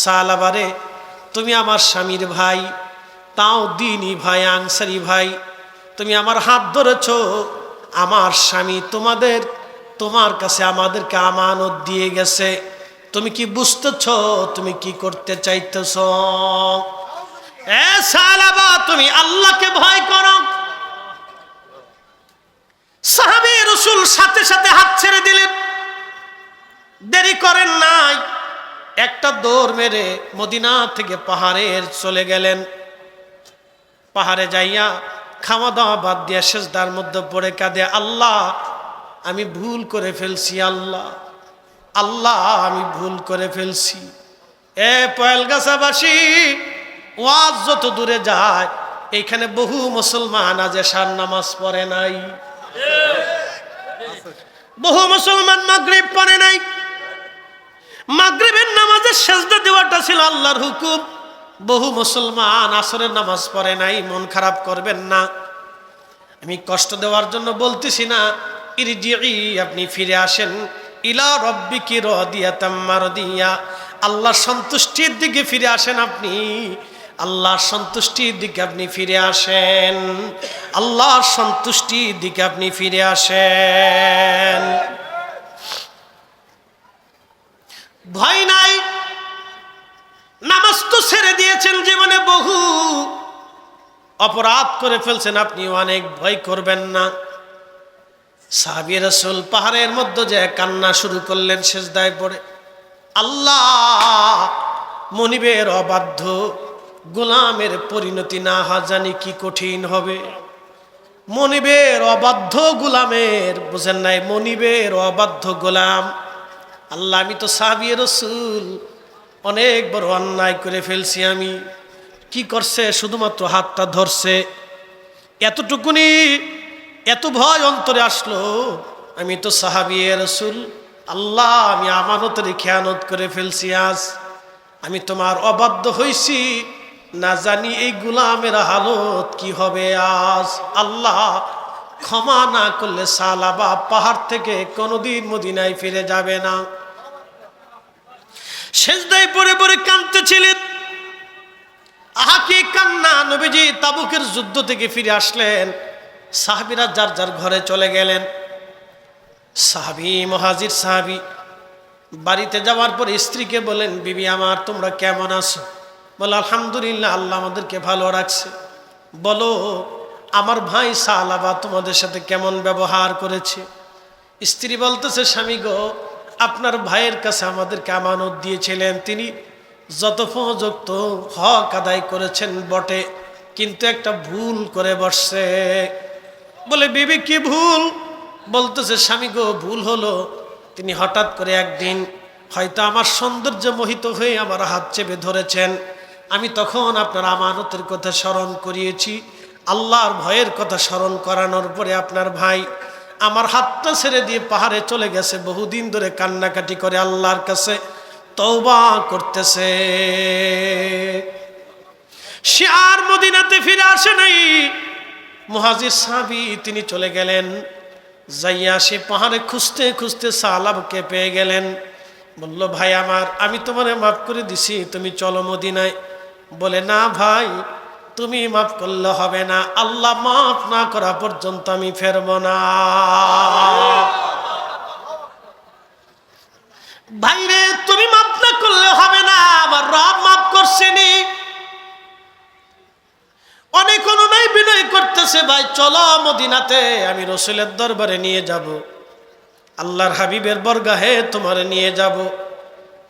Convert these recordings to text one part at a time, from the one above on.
সালাবারে, তুমি আমার স্বামীর ভাই, তাও দিনী ভাই, আনসারি ভাই, তুমি আমার হাত ধরেছ। আমার স্বামী তোমার কাছে আমাদেরকে আমানত দিয়ে গেছে। তুমি কি বুঝতেছ তুমি কি করতে চাইতেছ? এ সালাবা, তুমি আল্লাহকে ভয় করো। সাহাবী রাসূল সাথে সাথে হাত ছেড়ে দিলেন, দেরি করেন নাই, একটা দৌড় মেরে মদিনা থেকে পাহাড়ে চলে গেলেন। পাহাড়ে যাইয়া খাওয়া দাওয়া বাদ দিয়া সেজদার মধ্যে পড়ে কাঁদে, আল্লাহ আমি ভুল করে ফেলছি, আল্লাহ আল্লাহ আমি ভুল করে ফেলছি। এ পয়েলগাছাবাসী, ওয়াজ যত দূরে যায়, এইখানে বহু মুসলমান আজ এশার নামাজ পড়ে নাই, বহু মুসলমান মাগরিব পড়ে নাই। মাগরিবের নামাজে সেজদা দেওয়াটা ছিল আল্লাহর হুকুম। বহু মুসলমান আসরের নামাজ পড়ে নাই। মন খারাপ করবেন না, আমি কষ্ট দেওয়ার জন্য বলতেছি না। ইরজিই, আপনি ফিরে আসেন, ইলা রব্বিকি রাদিয়াতাম মারদিয়া, আল্লাহর সন্তুষ্টির দিকে ফিরে আসেন। আপনি আল্লাহর সন্তুষ্টির দিকে আপনি ফিরে আসেন, আল্লাহর সন্তুষ্টির দিকে আপনি ফিরে আসেন। ভয় নাই, নামাজ তো ছেড়ে দিয়েছেন, জীবনে বহু অপরাধ করে ফেলছেন, আপনি অনেক ভয় করবেন না। সাহাবী রাসূল পাহাড়ের মধ্যে যে কান্না শুরু করলেন সেজদায় পড়ে, আল্লাহ মনিবের অবাধ্য গোলামের পরিণতি না হয় জানি কি কঠিন হবে। মনিবের অবাধ্য গোলামের, বুঝেন নাই, মনিবের অবাধ্য গোলাম। আল্লাহ আমি তো সাহাবী রাসূল অনেক বড় অন্যায় করে ফেলছি। আমি কি করছে, শুধুমাত্র হাতটা ধরছে, এতটুকুনি এত ভয় অন্তরে আসলো। আমি তো সাহাবী রাসূল, আল্লাহ আমি আমানতের খেয়ানত করে ফেলছি। আজ আমি তোমার অবাধ্য হইছি, না জানি এই গোলামের হালত কি হবে আজ। আল্লাহ ক্ষমা না করলে সালাবা পাহাড় থেকে কোনোদিন মদিনায় ফিরে যাবে না। সেজদায় পড়ে পড়ে কাঁদতেছিলেন। আহা কি কান্না! নবীজি তাবুকের যুদ্ধ থেকে ফিরে আসলেন, সাহাবীরা যার যার ঘরে চলে গেলেন। সাহাবী, মুহাজির সাহাবী বাড়িতে যাওয়ার পর স্ত্রীকে বলেন, বিবি আমার তোমরা কেমন আছো? বলে আলহামদুলিল্লাহ, আল্লাহ আমাদেরকে ভালো রাখছে। বলো আমার ভাই সালাবা তোমাদের সাথে কেমন ব্যবহার করেছে? স্ত্রী বলতেছে, স্বামী গো, আপনার ভাইয়ের কাছে আমাদেরকে আমানত দিয়েছিলেন, তিনি যথোপযুক্ত হক আদায় করেছেন বটে, কিন্তু একটা ভুল করে বসছে। বলে বিবি কি ভুল? বলতেছে, স্বামী গো ভুল হলো, তিনি হঠাৎ করে একদিন হয়তো আমার সৌন্দর্য মোহিত হয়ে আমার হাত চেপে ধরেছেন। আমি তখন আপনার আমানতের কথা স্মরণ করিয়েছি, আল্লাহর ভয়ের কথা স্মরণ করানোর পরে আপনার ভাই আমার হাতটা ছেড়ে দিয়ে পাহাড়ে চলে গেছে। বহুদিন ধরে কান্নাকাটি করে আল্লাহর কাছে তওবা করতেছে। সে আর মদিনাতে ফিরে আসে নাই। মুহাজির সাহাবী তিনি চলে গেলেন, যাইয়া সে পাহাড়ে খুঁজতে খুঁজতে সালাবকে পেয়ে গেলেন। বলল, ভাই আমার, আমি তোমারে মাফ করে দিছি, তুমি চলো মদিনায়। বলে, না ভাই, তুমি মাফ করলে হবে না, আল্লাহ মাফ না করা পর্যন্ত আমি ফেরব না। ভাইরে, তুমি মাফ না করলে হবে না, আমার রব মাফ করছেনি। অনেক অনুনয় বিনয় করতেছে, ভাই চলো মদিনাতে, আমি রাসূলের দরবারে নিয়ে যাব, আল্লাহর হাবিবের বরগাহে তোমারে নিয়ে যাব।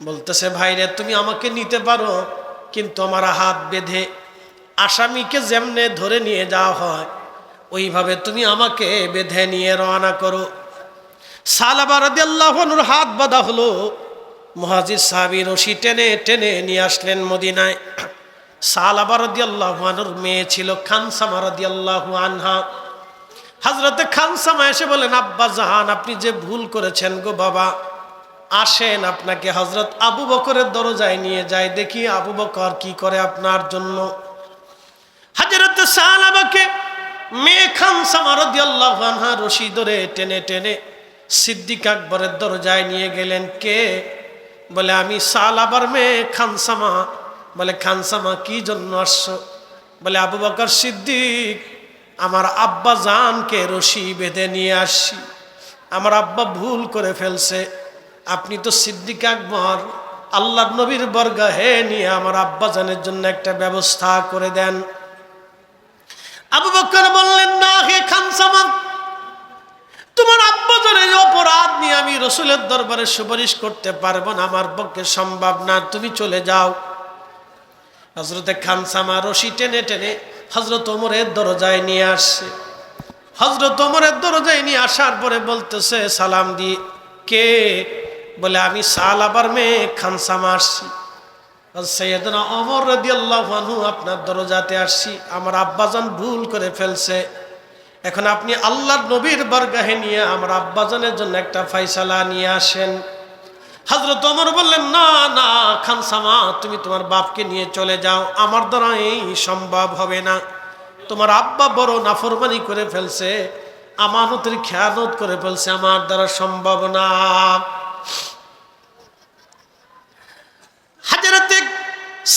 বলতেছে, ভাইরে তুমি আমাকে নিতে পারো, কিন্তু আমার হাত বেঁধে আসামিকে যেমনে ধরে নিয়ে যাওয়া হয় ওইভাবে তুমি আমাকে বেঁধে নিয়ে রওনা করো। সালাবা রাদিয়াল্লাহু আনহুর হাত বাঁধা হলো। মুহাজির সাহাবী রশি টেনে টেনে নিয়ে আসলেন মদিনায়। সালাবা রাদিয়াল্লাহু আনহুর মেয়ে ছিল খানসামা রাদিয়াল্লাহু আনহা। হযরতে খানসামা এসে বলেন, আব্বা জান, আপনি যে ভুল করেছেন গো বাবা, আসেন আপনাকে হযরত আবু বকরের দরজায় নিয়ে যায়, দেখি আবু বকর কি করে আপনার জন্য। হযরতে সালাবাকে মেয়ে খানসামা রাদিয়াল্লাহু আনহা রশি ধরে টেনে টেনে সিদ্দিক আকবরের দরজায় নিয়ে গেলেন। কে? বলে আমি সালাবার মেয়ে খানসামা। বলে খানসামা কি জন্য আসছো? বলে আবু বকর সিদ্দিক, আমার আব্বা জানকে রশি বেঁধে নিয়ে আসছি, আমার আব্বা ভুল করে ফেলছে, আপনি তো সিদ্দিক আকবর, আল্লাহর নবীর বরগাহে নিয়ে আমার আব্বা জানের জন্য একটা ব্যবস্থা করে দেন। আবু বকর বললেন, না হে খানসামা, তোমার আব্বা জানের অপরাধ নিয়ে আমি রসুলের দরবারে সুপারিশ করতে পারবো না, আমার পক্ষে সম্ভব না, তুমি চলে যাও। হযরতে খানসামা রশি টেনে টেনে হযরত ওমরের দরজায় নিয়ে আসছে। হযরত ওমরের দরজায় নিয়ে আসার পরে বলতেছে সালাম দিয়ে, কে? বলে আমি সালাবার মেয়ে খানসামা আসছি। সাইয়েদনা ওমর রাদিয়াল্লাহু আনহু, আপনার দরজাতে আসছি, আমার আব্বাজান ভুল করে ফেলছে, এখন আপনি আল্লাহর নবীর বরগাহে নিয়ে আমার আব্বাজানের জন্য একটা ফয়সালা নিয়ে আসেন। হযরত ওমর বললেন, না না খানসামা, তুমি তোমার বাপকে নিয়ে চলে যাও, আমার দ্বারা এই সম্ভব হবে না, তোমার আব্বা বড় নাফরমানি করে ফেলছে, আমানতের খেয়ানত করে ফেলছে, আমার দ্বারা সম্ভব না। হযরতে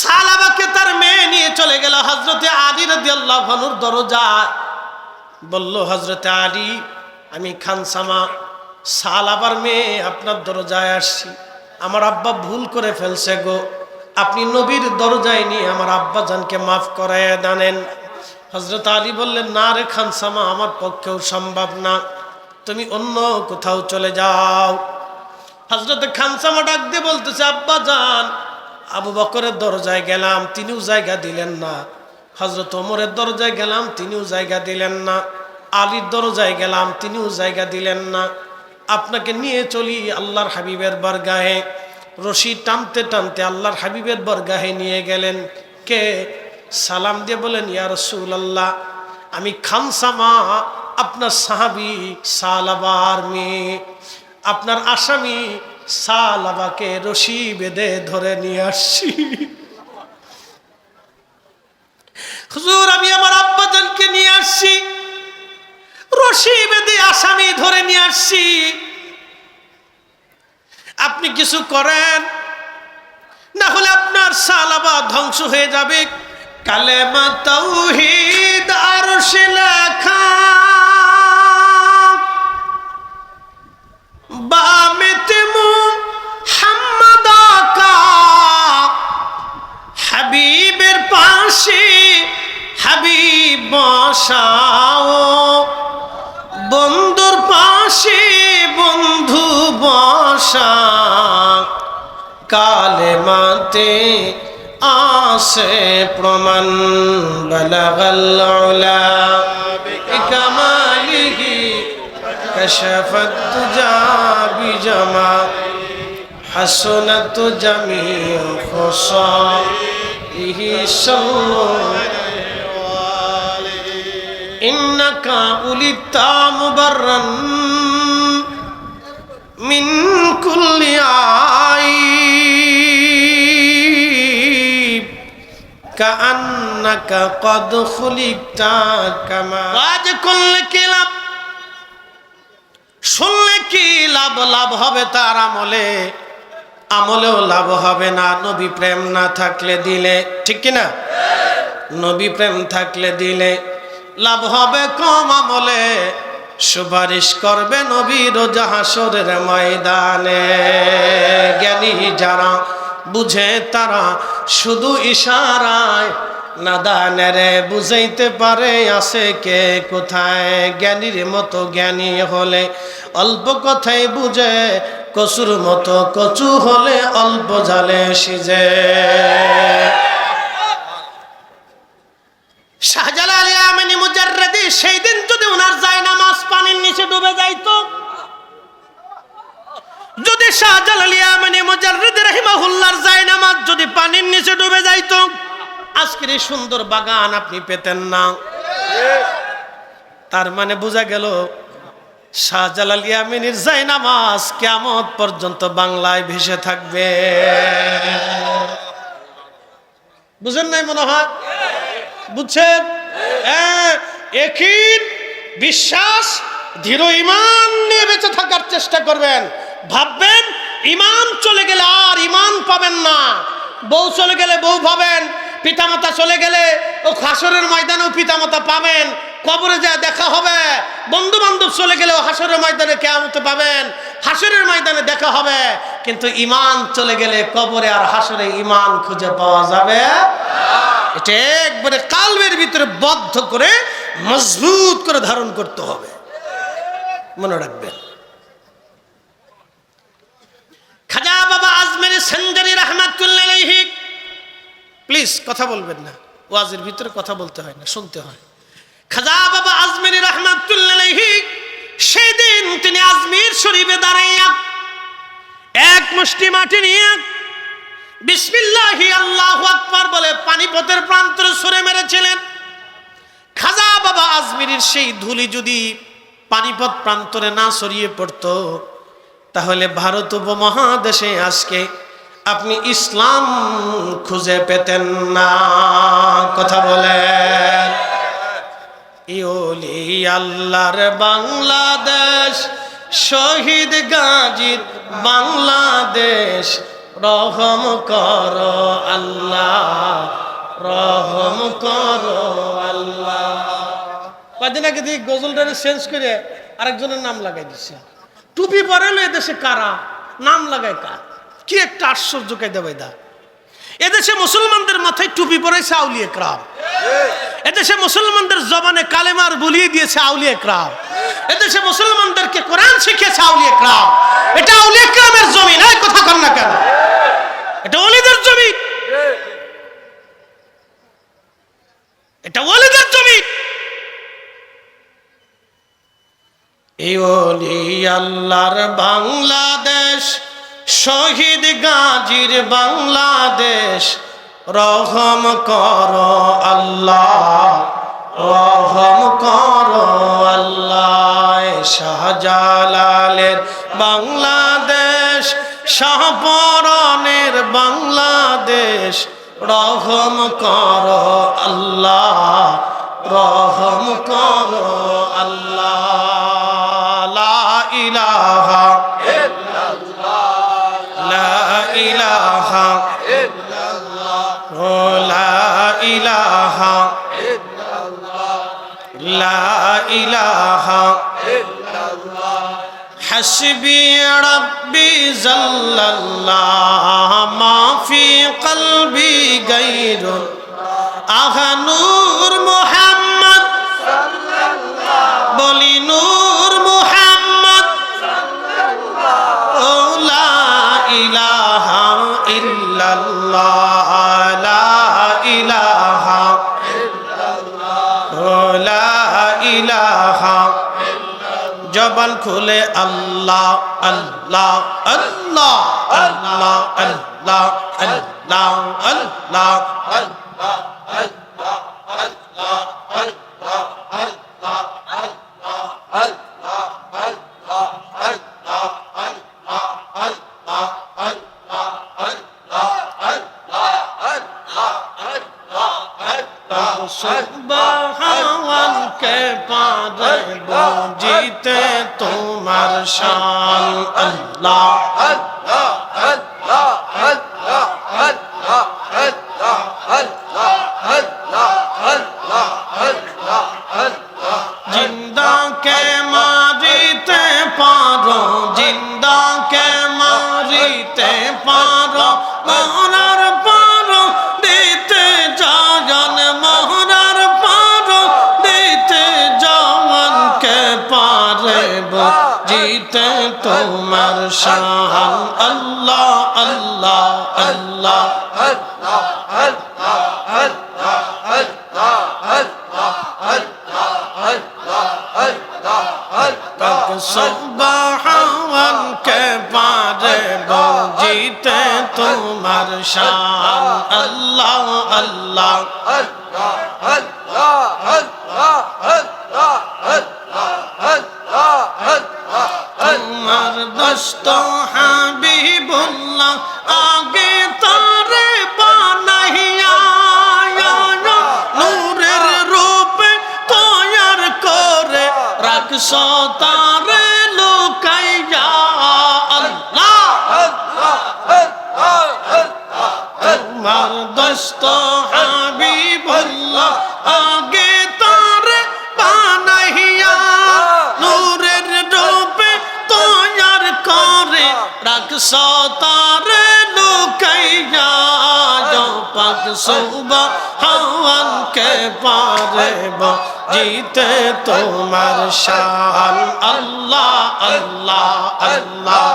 সালাবাকে তার মেয়ে নিয়ে চলে গেল হযরতে আলী রাদিয়াল্লাহু আনহুর দরজা। বলল, হযরতে আলী, আমি খানসামা সালাবার মেয়ে আপনার দরজায় আসছি, আমার আব্বা ভুল করে ফেলছে গো, আপনি নবীর দরজায় নিয়ে আমার আব্বা জানকে মাফ করায় দানেন। হযরত আলী বললেন, না রে খানসামা, আমার পক্ষেও সম্ভব না, তুমি অন্য কোথাও চলে যাও। হযরত খানসামা ডাক দিয়ে বলতেছে, আব্বা জান, আবু বকরের দরজায় গেলাম, তিনিও জায়গা দিলেন না, হযরত ওমরের দরজায় গেলাম, তিনিও জায়গা দিলেন না, আলীর দরজায় গেলাম, তিনিও জায়গা দিলেন না, আপনাকে নিয়ে চলি আল্লাহর হাবিবের বরগাহে। রশি টানতে টানতে আল্লাহর হাবিবের বরগাহে নিয়ে গেলেন। কে? সালাম দিয়ে বলেন, ইয়া রাসূলুল্লাহ, আমি খানসামা, আপনার সাহাবী সালাবার মেয়ে, আপনার আসামি সালাবাকে রশি বেঁধে ধরে নিয়ে আসছি। হুজুর, আমি আমার আব্বাজানকে নিয়ে আসছি, রশি বেঁধে আসামি ধরে নিয়ে আসছি, আপনি কিছু করেন, না হলে আপনার সালাবা ধ্বংস হয়ে যাবে। কালেমা তাওহীদ আরশে লেখা, বামেতে মুহাম্মদ আকা, হাবিবের পাশে হাবিব বসাও, বন্ধুর পাশে বন্ধু বসা, কালেমাতে আসে প্রমাণ, বালাগাল উলা বিকামালিহি কাশাফাত তুজা বিজামা, হাসনাত জামিউ খুসাইহি সাল্লাল্লাহু ইন্নাকা উলিতা মুবাররান মিন কুল্লি আইব, কাআন্নাকা ক্বাদ খুলিকতা কামা। আজ করলে কি লাভ, শুনলে কি লাভ? লাভ হবে তার আমলে, আমলেও লাভ হবে না নবী প্রেম না থাকলে দিলে, ঠিক কিনা? নবী প্রেম থাকলে দিলে লাভ হবে কম, আমলে সুপারিশ করবে নবীর হাসরের ময়দানে। জ্ঞানী যারা বুঝে তারা শুধু ইশারায়, নাদানেরে বুঝাইতে পারে আছে কে কোথায়। জ্ঞানীর মতো জ্ঞানী হলে অল্প কথাই বুঝে, কচুর মতো কচু হলে অল্প জালে সিজে। শাহজালাল ইয়ামানি মুজাররদি সেই দিন যদি ওনার জায়নামাজ পানির নিচে ডুবে যাইতো, যদি শাহজালাল ইয়ামানি মুজাররদি রাহিমাহুল্লাহর জায়নামাজ যদি পানির নিচে ডুবে যাইতো, আজকের এই সুন্দর বাগান আপনি পেতেন না। তার মানে বোঝা গেল শাহজালাল ইয়ামানির জায়নামাজ কিয়ামত পর্যন্ত বাংলায় ভেসে থাকবে। বুঝেন নাই মনে হয়? বুঝছেন? একই বিশ্বাস, দৃঢ় ঈমান নিয়ে বেঁচে থাকার চেষ্টা করবেন। ভাববেন ইমান চলে গেলে আর ইমান পাবেন না। বউ চলে গেলে বউ পাবেন, পিতামাতা চলে গেলে ও হাসরের ময়দানেও পিতামাতা পাবেন, কবরে যা দেখা হবে। বন্ধু বান্ধব চলে গেলেও হাসরের ময়দানে কিয়ামতে পাবেন, হাসরের ময়দানে দেখা হবে। কিন্তু ইমান চলে গেলে কবরে আর হাসরে ইমান খুঁজে পাওয়া যাবে না। এটা একবারে কালবের ভিতরে বদ্ধ করে মজবুত করে ধারণ করতে হবে, মনে রাখবেন। খাজা বাবা আজমেরি সেনজারি রহমাতুল্লাহ আলাইহি, প্লিজ কথা বলবেন না, ওয়াজের ভিতরে কথা বলতে হয় না, শুনতে হয়। খাজা বাবা আজমেরি রহমাতুল্লাহ আলাইহি সেদিন তিনি আজমির শরীফে দাঁড়াইয়া এক মুষ্টি মাটি নিয়ে বিসমিল্লাহি আল্লাহু আকবার বলে পানিপথের প্রান্তরে ছুঁড়ে মেরেছিলেন। খাজা বাবা আজমিরের সেই ধুলি যদি পানিপথ প্রান্তরে না ছড়িয়ে পড়তো, তাহলে ভারত উপমহাদেশে আজকে আপনি ইসলাম খুঁজে পেতেন না। কথা বলেন। ইওলি আল্লাহর বাংলাদেশ, শহীদ গাজীর বাংলাদেশ, রহম করো আল্লাহ, রহম করো আল্লাহ। কদিন আগে দিয়ে গজলটারে চেঞ্জ করে আরেকজনের নাম লাগাই দিচ্ছে। টুপি পরালো এদেশে কারা, নাম লাগায় কার? কি একটা আশ্চর্য কায়দা বাইদা। এদেশে মুসলমানদের মাথায় টুপি পরাইছে আউলিয়া کرام, এদেশে মুসলমানদের জবানে কালেমার বলিয়ে দিয়েছে আউলিয়া کرام, এদেশে মুসলমানদেরকে কোরআন শিখিয়েছে আউলিয়া کرام। এটা আউলিয়া کرامের জমি, নাই কথা কন না কেন? এটা ওলিদের জমি, এটা ওলিদের জমি। এই ওলি আল্লাহর বাংলাদেশ, শহীদ গাজীর বাংলাদেশ, রহম করো আল্লাহ, রহম করো আল্লাহ। শাহজালালের বাংলাদেশ, শাহপরানের বাংলাদেশ, রহম করো আল্লাহ, রহম করো আল্লাহ। লা ইলাহা ইল্লাল্লাহ, লা ইলাহা ইল্লাল্লাহ, লা ইলাহা ইল্লাল্লাহ, লা ইলাহা ইল্লাল্লাহ। হাসবি রাব্বি জাল্লাল্লাহ, মা ফি কলবি গায়রুন, আহা নূর মুহাম্মদ সাল্লাল্লাহ, বলি নূর মুহাম্মদ সাল্লাল্লাহ, ও লা ইলাহা ইল্লাল্লাহ, লা ইলাহা ইল্লাল্লাহ, ও লা ইলাহা। জবান খুলে আল্লাহ আল্লাহ আল্লাহ আল্লাহ আল্লাহ আল্লাহ আল্লাহ আল্লাহ আল্লাহ আল্লাহ আল্লাহ আল্লাহ আল্লাহ আল্লাহ আল্লাহ আল্লাহ আল্লাহ আল্লাহ সুবহান কে পারে বুঝিতে তোমার শান। আল্লাহ আল্লাহ আল্লাহ আল্লাহ আল্লাহ আল্লাহ আল্লাহ আল্লাহ আল্লাহ আল্লাহ আল্লাহ। জিন্দা কে মারিতে পারো, জিন্দা কে মারিতে পারো, মরার পারো দিতে জান, মরার পারো দিতে জান, কে পারে বুঝিতে তোমার শান। আল্লাহ আল্লাহ আল্লাহ আল্লাহ আল্লাহ আল্লাহ আল্লাহ আল্লাহ আল্লাহ আল্লাহ আল্লাহ আল্লাহ। সুবহান কে পারে বুঝিতে তোমার শান। আল্লাহ আল্লাহ আল্লাহ আল্লাহ আল্লাহ আল্লাহ আল্লাহ আল্লাহ। তোমার দোস্ত হাবিবুল্লাহ আগে তারে বানাইয়া, নূরের রূপে তৈয়ার করে রাখছো তারে লুকাইয়া। আল্লাহ দোস্ত হাবিবুল্লাহ আগে তারে বানাইয়া নূরের রূপে তৈয়ার করে রাখছ তারে লুকাইয়া जो पाक सुबहान के पारे जीते तुम्हार शान अल्लाह अल्लाह अल्लाह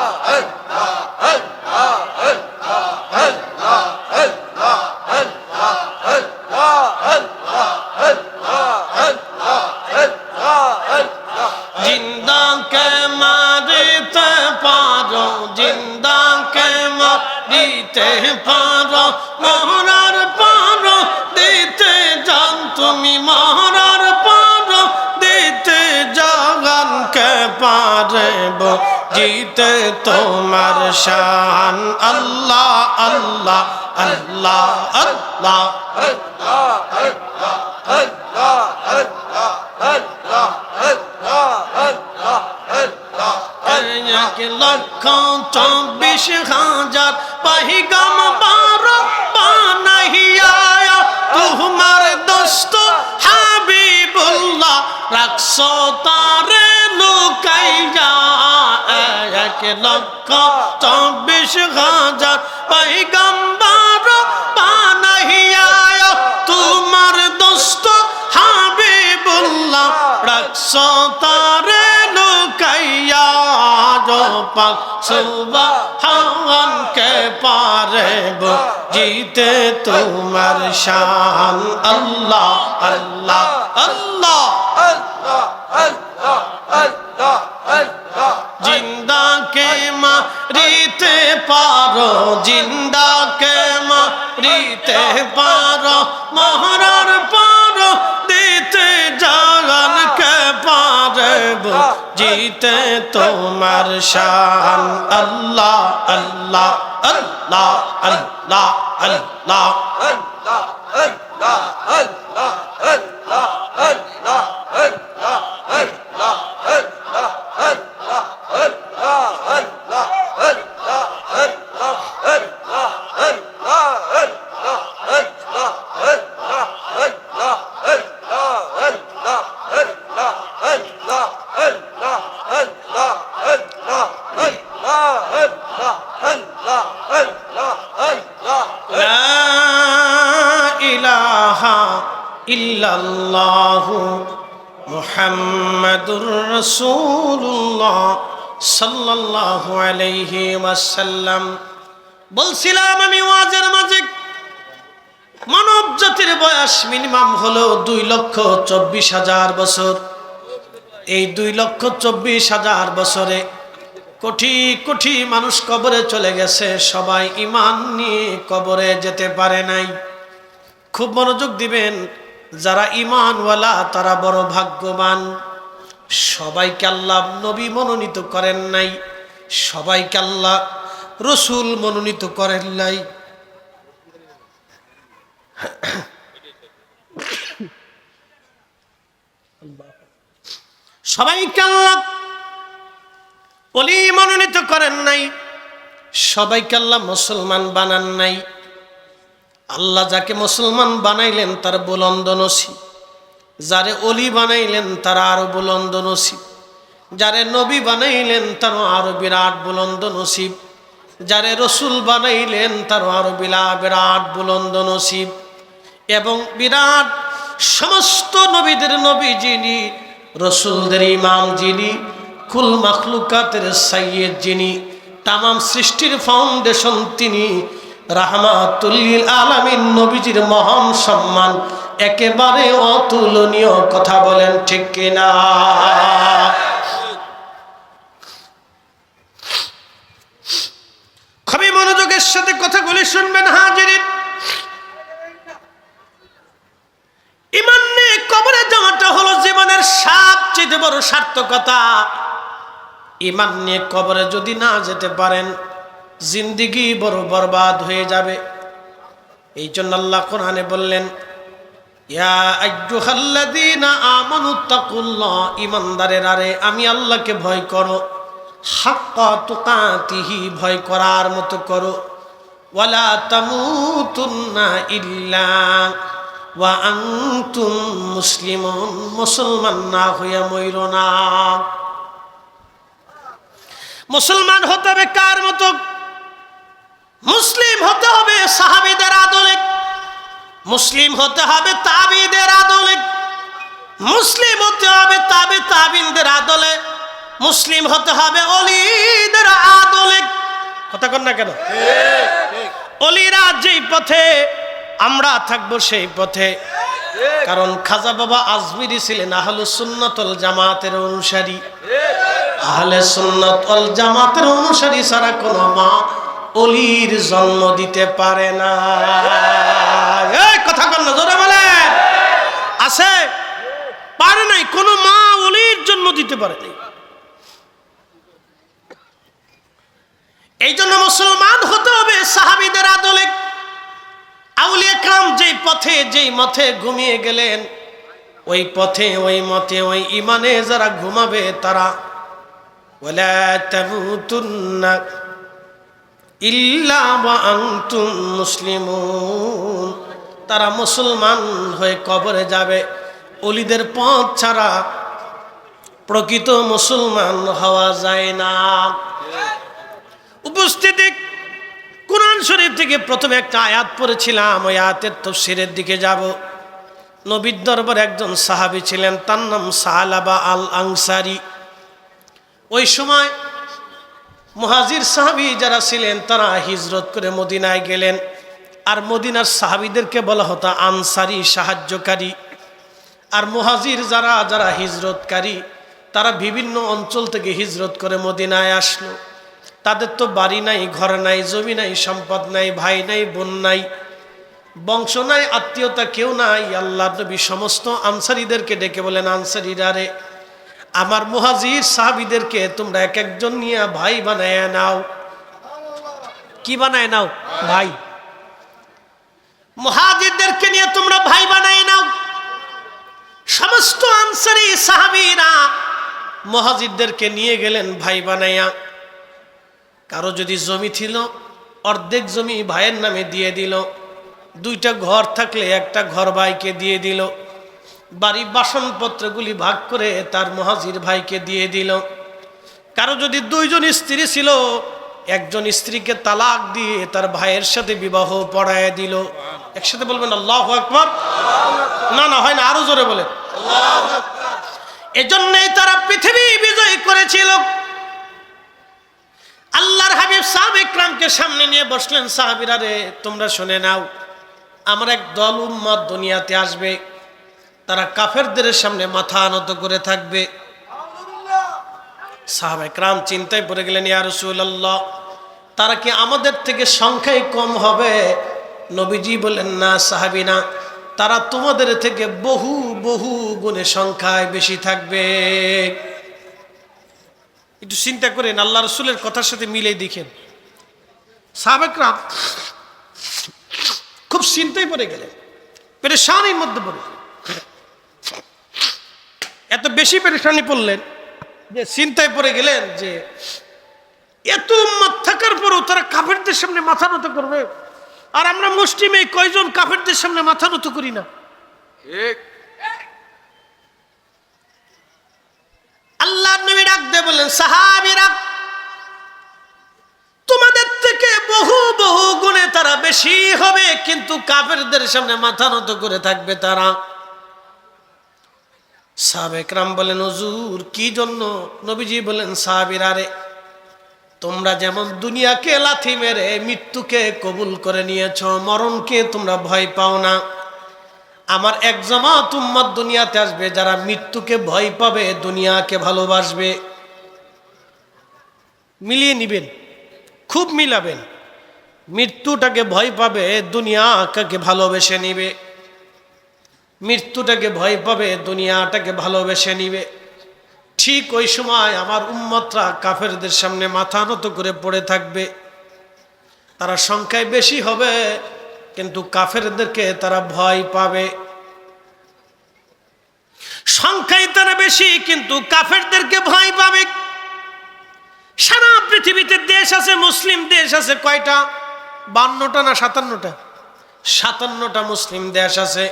जिंदा के मारते पारो जिंदा के मारते पारो मोहरार पारो देते जान तुम्ही मोहरार पारो देते जान के पारे जीते तुम्हार शान अल्लाह अल्लाह अल्लाह अल्लाह लख 24,000 पैगंबर बानहिया तुम्हार दोस्त हाबिबुल्लाह रखसो तारे लुकाइया 1,24,000 पैगंबर बानहिया तुम्हार दोस्त हाबिबुल्लाह रखसो तारे लुकाइया जो पाक सुबहान के पारे जीते तुम्हार शान अल्लाह अल्लाह अल्लाह जिंदा के मारीते पारो जिंदा के मारीते पारो मोहरार पारो देते जान के पारे जीते तुम्हार शान अल्लाह अल्लाह अल्लाह अल्लाह अल्लाह इल्लल्लाहु मुहम्मदुर रसूलुल्लाह সাল্লাল্লাহু আলাইহি ওয়াসাল্লাম। বলছিলাম আমি ওয়াজের মাঝে মানব জাতির বয়স মিনিমাম হলো 2,24,000 বছর। এই 2,24,000 বছরে কোটি কোটি মানুষ কবরে চলে গেছে, সবাই ঈমান নিয়ে কবরে যেতে পারে নাই। খুব মনোযোগ দিবেন, যারা ঈমানওয়ালা তারা বড় ভাগ্যবান। সবাইকে আল্লাহ নবী মনোনীত করেন নাই, সবাইকে আল্লাহ রসুল মনোনীত করেন নাই। সবাইকে আল্লাহ ওলি মনোনীত করেন নাই, সবাইকে আল্লাহ মুসলমান বানান নাই। আল্লাহ যাকে মুসলমান বানাইলেন তার বুলন্দ নসিব, যারে অলি বানাইলেন তার আরো বুলন্দ নসিব, যারে নবী বানাইলেন তার আরো বিরাট বুলন্দ নসিব, যারে রসুল বানাইলেন তার আরো বিরাট বুলন্দ নসিব। এবং বিরাট সমস্ত নবীদের নবী যিনি, রসুলদের ইমাম যিনি, কুল মাখলুকাতের সাইয়্যিদ যিনি, তামাম সৃষ্টির ফাউন্ডেশন তিনি, রাহমাতুল লিল আলামিন নবীজির মহান সম্মান একেবারে অতুলনীয়। কথা বলেন ঠিক কিনা? খুবই মনোযোগের সাথে কথাগুলি শুনবেন হাজিরিন। ঈমান নিয়ে কবরে যাওয়াটা হলো জীবনের সবচেয়ে বড় সার্থকতা। ঈমান নিয়ে কবরে যদি না যেতে পারেন জিন্দেগি বড় বরবাদ হয়ে যাবে। এই জন্য আল্লাহ কোরআনে বললেন, ইয়া আইয়ুহাল্লাযীনা আমানুত্তাকুল্লাহ, ঈমানদারেরা রে আমি আল্লাহকে ভয় করো, হাক্কা তুকাতিহি ভয় করার মতো করো, ওয়ালা তামুতুন্না ইল্লা ওয়া আনতুম মুসলিমুন, মুসলমান না হইয়া মইরো না। মুসলমান হতে হবে কার মতো? মুসলিম হতে হবে সাহাবীদের আদলে, মুসলিম হতে হবে তাবিদের আদলে, মুসলিম হতে হবে তাবিনদের আদলে, মুসলিম হতে হবে ওলিদের আদলে। কথা কন না কেন? ওলিরা যেই পথে, আমরা থাকবো সেই পথে। কারণ খাজা বাবা আজমিরি ছিলেন আহলুস সুন্নাত ওয়াল জামাতের অনুসারী। আহলে সুন্নাত ওয়াল জামাতের অনুসারী ছাড়া কোনো মা ওলির জন্ম দিতে পারে না। এই কথা কন না, জোরে বলেন। আছে? পারে নাই, কোনো মা ওলির জন্ম দিতে পারে নাই। এই জন্য মুসলমান হতে হবে সাহাবীদের আদলে। আউলিয়া কাম যেই পথে যেই মতে ঘুমিয়ে গেলেন, ওই পথে ওই মতে ওই ইমানে যারা ঘুমাবে তারা ওয়ালা তামুতুন্না ইল্লা ওয়া আনতুম মুসলিমুন, তারা মুসলমান হয়ে কবরে যাবে। ওলিদের পথ ছাড়া প্রকৃত মুসলমান হওয়া যায় না। উপস্থিতি, কুরআন শরীফ থেকে প্রথমে একটা আয়াত পড়েছিলাম, ওই আয়াতের তাফসীরের দিকে যাব। নবীর দরবারে একজন সাহাবী ছিলেন, তার নাম সালাবা আল আনসারী। ওই সময় মুহাজির সাহাবী যারা ছিলেন তারা হিজরত করে মদিনায় গেলেন, আর মদিনার সাহাবীদেরকে বলা হতো আনসারী, সাহায্যকারী। আর মুহাজির যারা যারা হিজরতকারী, তারা বিভিন্ন অঞ্চল থেকে হিজরত করে মদিনায় আসলো। তাদের তো বাড়ি নাই, ঘর নাই, জমি নাই, সম্পদ নাই, ভাই নাই, বোন নাই, বংশ নাই, আত্মীয়তা কেউ নাই। আল্লাহর নবী সমস্ত আনসারীদেরকে ডেকে বলেন, আনসারীরা রে, আমার মুহাজির সাহাবীদেরকে তোমরা এক একজন নিয়ে ভাই বানায় নাও। কি বানায় নাও? ভাই। মুহাজিরদেরকে নিয়ে তোমরা ভাই বানায় নাও। সমস্ত আনসারী সাহাবীরা মুহাজিরদেরকে নিয়ে গেলেন ভাই বানাইয়া। কারো যদি জমি ছিল, অর্ধেক জমি ভাইয়ের নামে দিয়ে দিল। দুইটা ঘর থাকলে একটা ঘর ভাইকে দিয়ে দিল। বাড়ি বাসনপত্রগুলি ভাগ করে তার মুহাজির ভাইকে দিয়ে দিল। কারো যদি দুইজন স্ত্রী ছিল, একজন স্ত্রীকে তালাক দিয়ে তার ভাইয়ের সাথে বিবাহ পড়ায় দিল। একসাথে বলবেন আল্লাহু আকবার। না না, হয় না, আরো জোরে বলে আল্লাহু আকবার। এজন্যই তারা পৃথিবী বিজয় করেছিল। আল্লাহর হাবিব সাহাবা ইকরামকে সামনে নিয়ে বসলেন, সাহাবীরা রে, তোমরা শুনে নাও, আমার এক দল উম্মত দুনিয়াতে আসবে, তারা কাফেরদের সামনে মাথা নত করে থাকবে। সাহাবা ইকরাম চিন্তায় পড়ে গেলেন, ইয়া রাসূলুল্লাহ, তারা কি আমাদের থেকে সংখ্যায় কম হবে? নবীজি বললেন, না সাহাবী না, তারা তোমাদের থেকে বহু বহু গুণে সংখ্যায় বেশি থাকবে। একটু চিন্তা করেন, আল্লাহ রাসূলের কথার সাথে মিলে দেখেন। সাহাবা ইকরাম খুব চিন্তায় পড়ে গেলেন, পেরেশানির মধ্যে পড়ে এত বেশি পেরেশানি পড়লেন যে চিন্তায় পড়ে গেলেন যে এত উম্মত থাকার পরও তারা কাফেরদের সামনে মাথা নত করবে, আর আমরা মুসলিমে কয়জন কাফেরদের সামনে মাথা নত করি না? আল্লাহ নবী ডাক দিয়ে বললেন, সাহাবীরা, তোমাদের থেকে বহু বহু গুণে তারা বেশি হবে, কিন্তু কাফেরদের সামনে মাথা নত করে থাকবে তারা। সাহাবা ইকরাম বলেন, হুজুর কি জন্য? নবীজি বলেন, সাহাবীরা রে, তোমরা যেমন দুনিয়াকে লাথি মেরে মৃত্যুকে কবুল করে নিয়েছ, মরণকে তোমরা ভয় পাও না, আমার এক জামাত উম্মত দুনিয়াতে আসবে যারা মৃত্যুকে ভয় পাবে, দুনিয়াকে ভালোবাসবে। মিলিয়ে নিবেন, খুব মিলাবেন। মৃত্যুটাকে ভয় পাবে, দুনিয়াকে ভালোবেসে নিবে। মৃত্যুটাকে ভয় পাবে, দুনিয়াটাকে ভালোবেসে নিবে। ঠিক ওই সময় আমার উম্মতরা কাফেরদের সামনে মাথা নত করে পড়ে থাকবে। তারা সংখ্যায় বেশি হবে, কিন্তু কাফেরদেরকে তারা ভয় পাবে। সংখ্যায় তারা বেশি, কিন্তু কাফেরদেরকে ভয় পাবে। সারা পৃথিবীতে দেশ আছে, মুসলিম দেশ আছে কয়টা? 52টা না 57টা? 57টা মুসলিম দেশ আছে।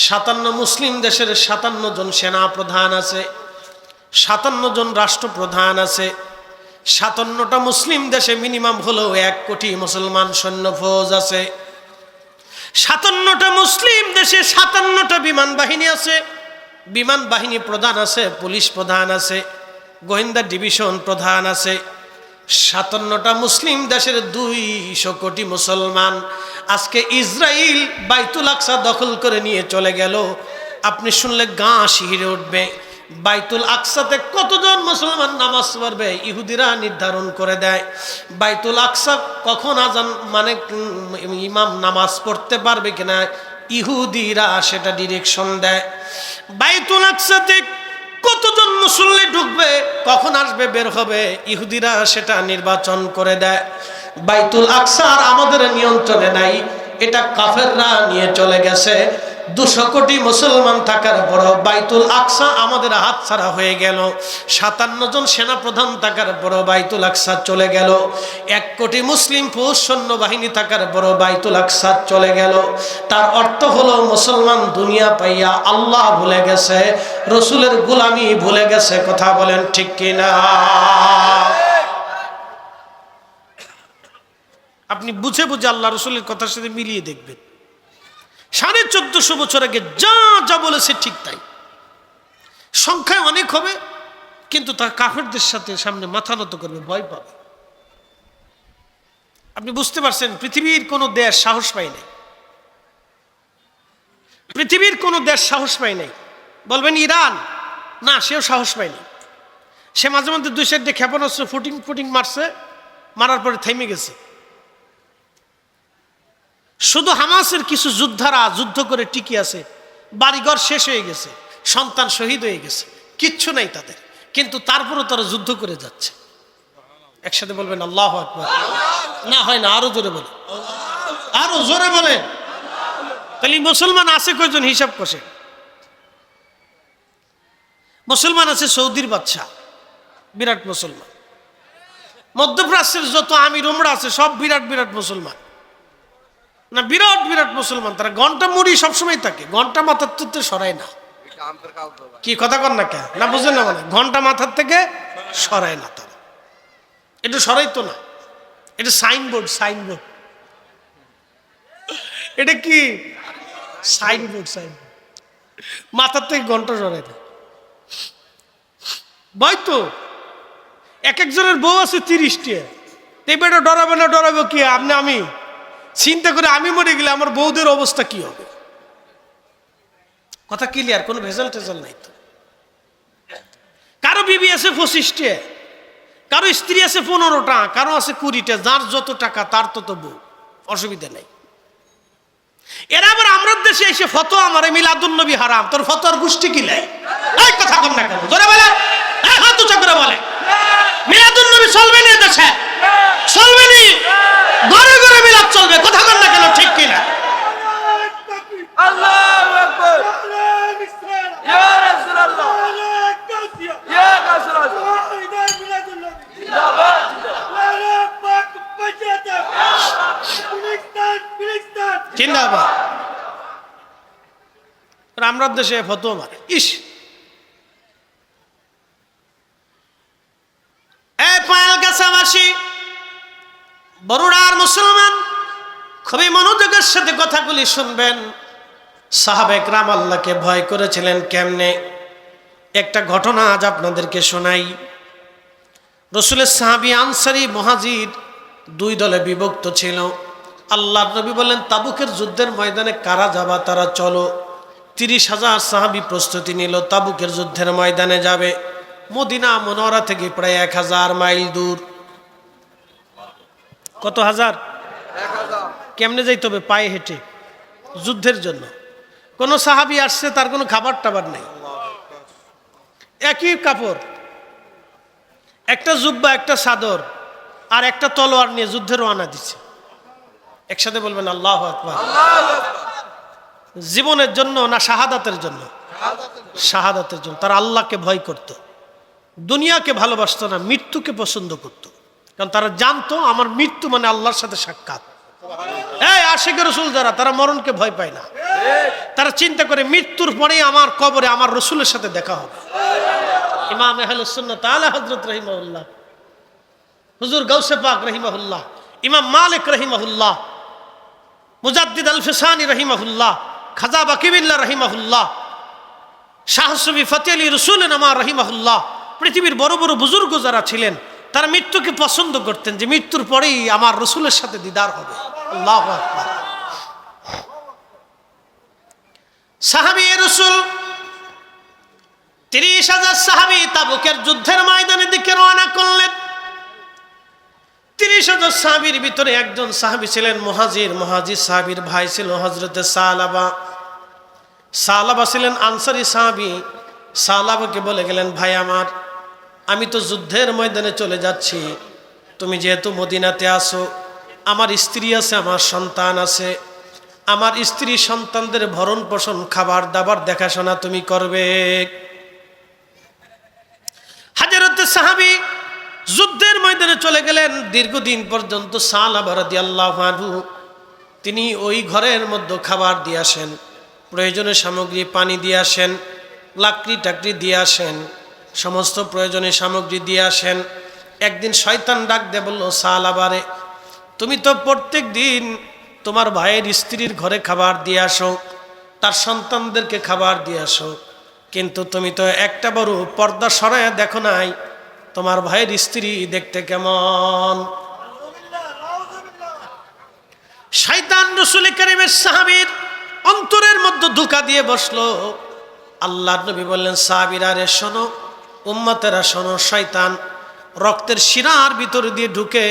57 মুসলিম দেশের 57 জন সেনা প্রধান আছে, 57 জন রাষ্ট্রপ্রধান আছে। 57টা মুসলিম দেশে মিনিমাম হলো 1 কোটি মুসলমান সৈন্য ফৌজ আছে। 57টা মুসলিম দেশে 57টা বিমান বাহিনী আছে, বিমান বাহিনী প্রধান আছে, পুলিশ প্রধান আছে, গোয়েন্দা ডিভিশন প্রধান আছে। 57টা মুসলিম দেশের 200 কোটি মুসলমান। আজকে ইসরাইল বাইতুল আকসা দখল করে নিয়ে চলে গেল। আপনি শুনলে গা শিহরে উঠবে। বাইতুল আকসাতে কতজন মুসলমান নামাজ পড়বে ইহুদিরা নির্ধারণ করে দেয়। বাইতুল আকসা কখন আজান মানে ইমাম নামাজ পড়তে পারবে কিনা ইহুদিরা সেটা ডিরেকশন দেয়। বাইতুল আকসাতে কতজন মুসল্লি ঢুকবে, কখন আসবে বের হবে, ইহুদিরা সেটা নির্বাচন করে দেয়। বাইতুল আকসা আর আমাদের নিয়ন্ত্রণে নাই, এটা কাফেররা নিয়ে চলে গেছে। 200 কোটি মুসলমান থাকার পর বাইতুল আকসা আমাদের হাতছাড়া হয়ে গেল। 57 জন সেনাপ্রধান থাকার পর বাইতুল আকসা চলে গেল। 1 কোটি মুসলিম ফৌজ সৈন্যবাহিনী থাকার পর বাইতুল আকসা চলে গেল। তার অর্থ হলো মুসলমান দুনিয়া পাইয়া আল্লাহ ভুলে গেছে, রসুলের গোলামি ভুলে গেছে। কথা বলেন ঠিক কিনা? আপনি বুঝে বুঝে আল্লাহ রসুলের কথার সাথে মিলিয়ে দেখবেন। 1450 বছর আগে যা যা বলেছে ঠিক তাই। সংখ্যায় অনেক হবে, কিন্তু তার কাফেরদের সাথে সামনে মাথা নত করবে, ভয় পাবে। আপনি বুঝতে পারছেন পৃথিবীর কোনো দেশ সাহস পায় নাই, পৃথিবীর কোনো দেশ সাহস পায় নাই। বলবেন ইরান, না সেও সাহস পায়নি। সে মাঝে মধ্যে 2 সাইডে ক্ষেপণাস্ত্র ফুটিং মারছে, মারার পরে থেমে গেছে। শুধু হামাসের কিছু যোদ্ধারা যুদ্ধ করে টিকে আছে, বাড়িঘর শেষ হয়ে গেছে, সন্তান শহীদ হয়ে গেছে, কিচ্ছু নাই তাদের, কিন্তু তারপরও তারা যুদ্ধ করে যাচ্ছে। একসাথে বলবেন আল্লাহু আকবার। না হয় না, আরো জোরে বলেন, আরো জোরে বলেন। তাহলে মুসলমান আছে কয়জন হিসাব কষে? মুসলমান আছে সৌদির বাদশা, বিরাট মুসলমান। মধ্যপ্রাচ্যের যত আমির উমরা আছে সব বিরাট বিরাট মুসলমান, না বিরাট বিরাট মুসলমান। তারা ঘন্টা মুড়ি সবসময় থাকে, ঘন্টা মাথার থেকে সরায় না। কি কথা কর না কে? না বুঝেন না, মানে ঘন্টা মাথার থেকে সরায় না তারা। এটা সরাইতো না, এটা সাইনবোর্ড, সাইনবোর্ড। এটা কি সাইনবোর্ড? সাইনবোর্ড মাথার থেকে ঘন্টা সরায় না। বই তো এক একজনের বউ আছে 30টা। এই বেটা ডরাবে না, ডরাবে কি? আমি চিন্তা করে আমি মরে গেলে আমার বউদের অবস্থা কি হবে? কথা ক্লিয়ার, কোনো ভেজাল টেজাল নাই তো। কারো বিবি আছে 25টা, কারো স্ত্রী আছে 15টা, কারো আছে 20টা। যার যত টাকা তার তত বউ, অসুবিধা নাই। এরা আবার আমরা দেশে এসে ফতোয়া আমারে মিলাদুন নবী হারাম। তোর ফতোয়ার গোষ্ঠী কি লাই? এই কথা কম না কেন? জোরে বলে, হাত উঁচা করে বলে মিলাদুন নবী চলবে না দেশে, চলবে না, ঘরে ঘরে মিলাদ চলবে। কথা কম না কেন? ঠিক কিনা? আল্লাহু আকবার, ইয়া রাসূলুল্লাহ, ইয়া রাসূলুল্লাহ, জিন্দাবাদ, জিন্দাবাদ। আমরা দেশে ফতোয়া মারে। ইস, পায়ালগাছাবাসী, বরুড়ার মুসলমান, খুবই মনোযোগের সাথে কথাগুলি শুনবেন। সাহাবে কেরাম আল্লাহকে ভয় করেছিলেন কেমনে, একটা ঘটনা আজ আপনাদেরকে শোনাই। রসুলের সাহাবী আনসারী মুহাজির 2 দলে বিভক্ত ছিল। আল্লাহর নবী বললেন, তাবুকের যুদ্ধের ময়দানে কারা যাবা তারা চলো। 30,000 সাহাবী প্রস্তুতি নিল, তাবুকের যুদ্ধের ময়দানে যাবে। মদিনা মুনাওয়ারা থেকে প্রায় 1000 মাইল দূর। কত হাজার? 1000। কেমনে যাইতে হবে? পায়ে হেঁটে, যুদ্ধের জন্য। কোন সাহাবী আসছে, তার কোনো খাবার টাবার নেই, একই কাপড়, একটা জুব্বা, একটা চাদর আর একটা তলোয়ার নিয়ে যুদ্ধে রওনা দিচ্ছে। একসাথে বলবেন আল্লাহু আকবার। জীবনের জন্য না শাহাদাতের জন্য? শাহাদাতের জন্য। তারা আল্লাহকে ভয় করত, দুনিয়াকে ভালোবাসতো না, মৃত্যুকে পছন্দ করত। কারণ তারা জানতো আমার মৃত্যু মানে আল্লাহর সাথে সাক্ষাৎ। এই আশিকের রাসূল যারা, তারা মরণকে ভয় পায় না। তারা চিন্তা করে মৃত্যুর পরেই আমার কবরে আমার রসুলের সাথে দেখা হবে। ইমাম আহলুস সুন্নাত আলা হযরত রাহিমাহুল্লাহ, হুজুর গাউসে পাক রাহিমাহুল্লাহ, ইমাম মালিক রাহিমাহুল্লাহ, মুজাদ্দিদ আল ফিসানি রাহিমাহুল্লাহ, খাজা বাকিবিল্লাহ রাহিমাহুল্লাহ, শাহ সুফি ফতে আলী রসুলনামা রাহিমাহুল্লাহ, পৃথিবীর বড় বড় বুজুর্গ যারা ছিলেন, তারা মৃত্যুকে পছন্দ করতেন যে মৃত্যুর পরেই আমার রসুলের সাথে দিদার হবে। আল্লাহু আকবার। সাহাবী রসুল 30,000 সাহাবী তাবুকের যুদ্ধের ময়দানের দিকে রওনা করলেন। 30,000 সাহাবীর ভিতরে একজন সাহাবী ছিলেন মুহাজির। মুহাজির সাহাবীর ভাই ছিল হযরতে সালাবা। সালাবা ছিলেন আনসারী সাহাবী। সালাবাকে বলে গেলেন, ভাই আমার, আমি তো যুদ্ধের ময়দানে চলে যাচ্ছি, তুমি যেহেতু মদিনাতে আসো, আমার স্ত্রী আছে, আমার সন্তান আছে, আমার স্ত্রী সন্তানদের ভরণ পোষণ, খাবার দাবার দেখাশোনা তুমি করবে। হযরতে সাহাবী যুদ্ধের ময়দানে চলে গেলেন। দীর্ঘদিন পর্যন্ত সালাবা রাদিয়াল্লাহু আনহু তিনি ওই ঘরের মধ্যে খাবার দিয়ে আসেন, প্রয়োজনীয় সামগ্রী পানি দিয়ে আসেন, লাকড়ি টাকড়ি দিয়ে আসেন, সমস্ত প্রয়োজনীয় সামগ্রী দিয়ে আসেন। একদিন শয়তান ডাক দিয়ে বলল, সালাবারে, তুমি তো প্রত্যেক দিন তোমার ভাইয়ের স্ত্রীর ঘরে খাবার দিয়ে আসো, তার সন্তানদেরকে খাবার দিয়ে আসো, কিন্তু তুমি তো একটা বড় পর্দা সরাইয়া দেখো নাই তোমার ভাইয়ের স্ত্রী দেখতে কেমন। শয়তান রাসূল কারীমের সাহাবীর অন্তরের মধ্যে ধোঁকা দিয়ে বসলো। আল্লাহর নবী বললেন, সাহাবীরা রে শোনো, উম্মতেরা শোনো, শয়তান রক্তের শিরার ভিতর দিয়ে ঢুকে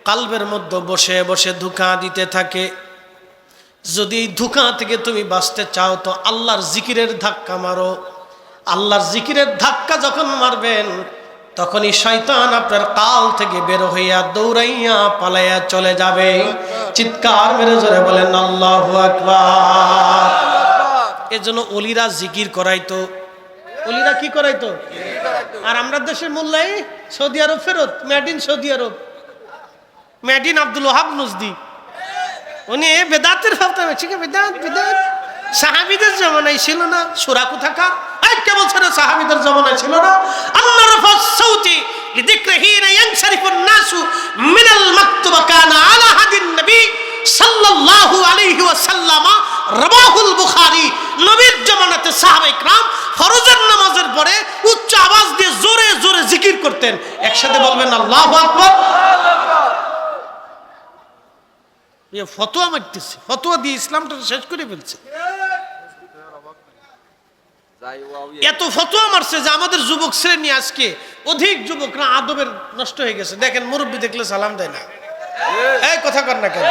কালবের মধ্যে বসে বসে ধোঁকা দিতে থাকে। যদি এই ধোঁকা থেকে তুমি বাঁচতে চাও তো আল্লাহর জিকিরের ধাক্কা মারো। আল্লাহর জিকিরের ধাক্কা যখন মারবেন তখনই শয়তান আপনার কাল থেকে বের হইয়া দৌড়াইয়া পালাইয়া চলে যাবে। চিৎকার মেরে জোরে বলেন আল্লাহু আকবার। এজন্য ওলিরা জিকির করাইতো। ওলিরা কি করাইতো? আর আমরা দেশের মোল্লাই সৌদি আরব ফেরত, made in Saudi Arab, made in Abdul Wahhab Najdi. উনি বেদাতের ফালতামে, ঠিক আছে, বেদাত বেদাত। সাহাবীদের জমানায় ছিল না, সূরা কোথাকার। এই কে বলছে না সাহাবীদের জমানায় ছিল না? আল্লাহ রাফা সাউতি লিযিকরিহি ইয়ানশরিফুন নাসু মিনাল মাকতুবা কানা আলা হাদিন নবী সাল্লাল্লাহু আলাইহি ওয়াসাল্লাম রাবাহুল বুখারী। নবীর জমানাতে সাহাবায়ে کرام ফরজের নামাজের পরে উচ্চ আওয়াজ দিয়ে জোরে জোরে জিকির করতেন। একসাথে বলবেন আল্লাহু আকবার। এ ফতোয়া মারতেছে, ফতোয়া দিয়ে ইসলামটা শেষ করে ফেলছে। এত ফতোয়া মারছে যে আমাদের যুবক শ্রেণী আজকে অধিক যুবকরা আদবের নষ্ট হয়ে গেছে। দেখেন মুরব্বী দেখলে সালাম দেয় না। এই কথা কর না কেন?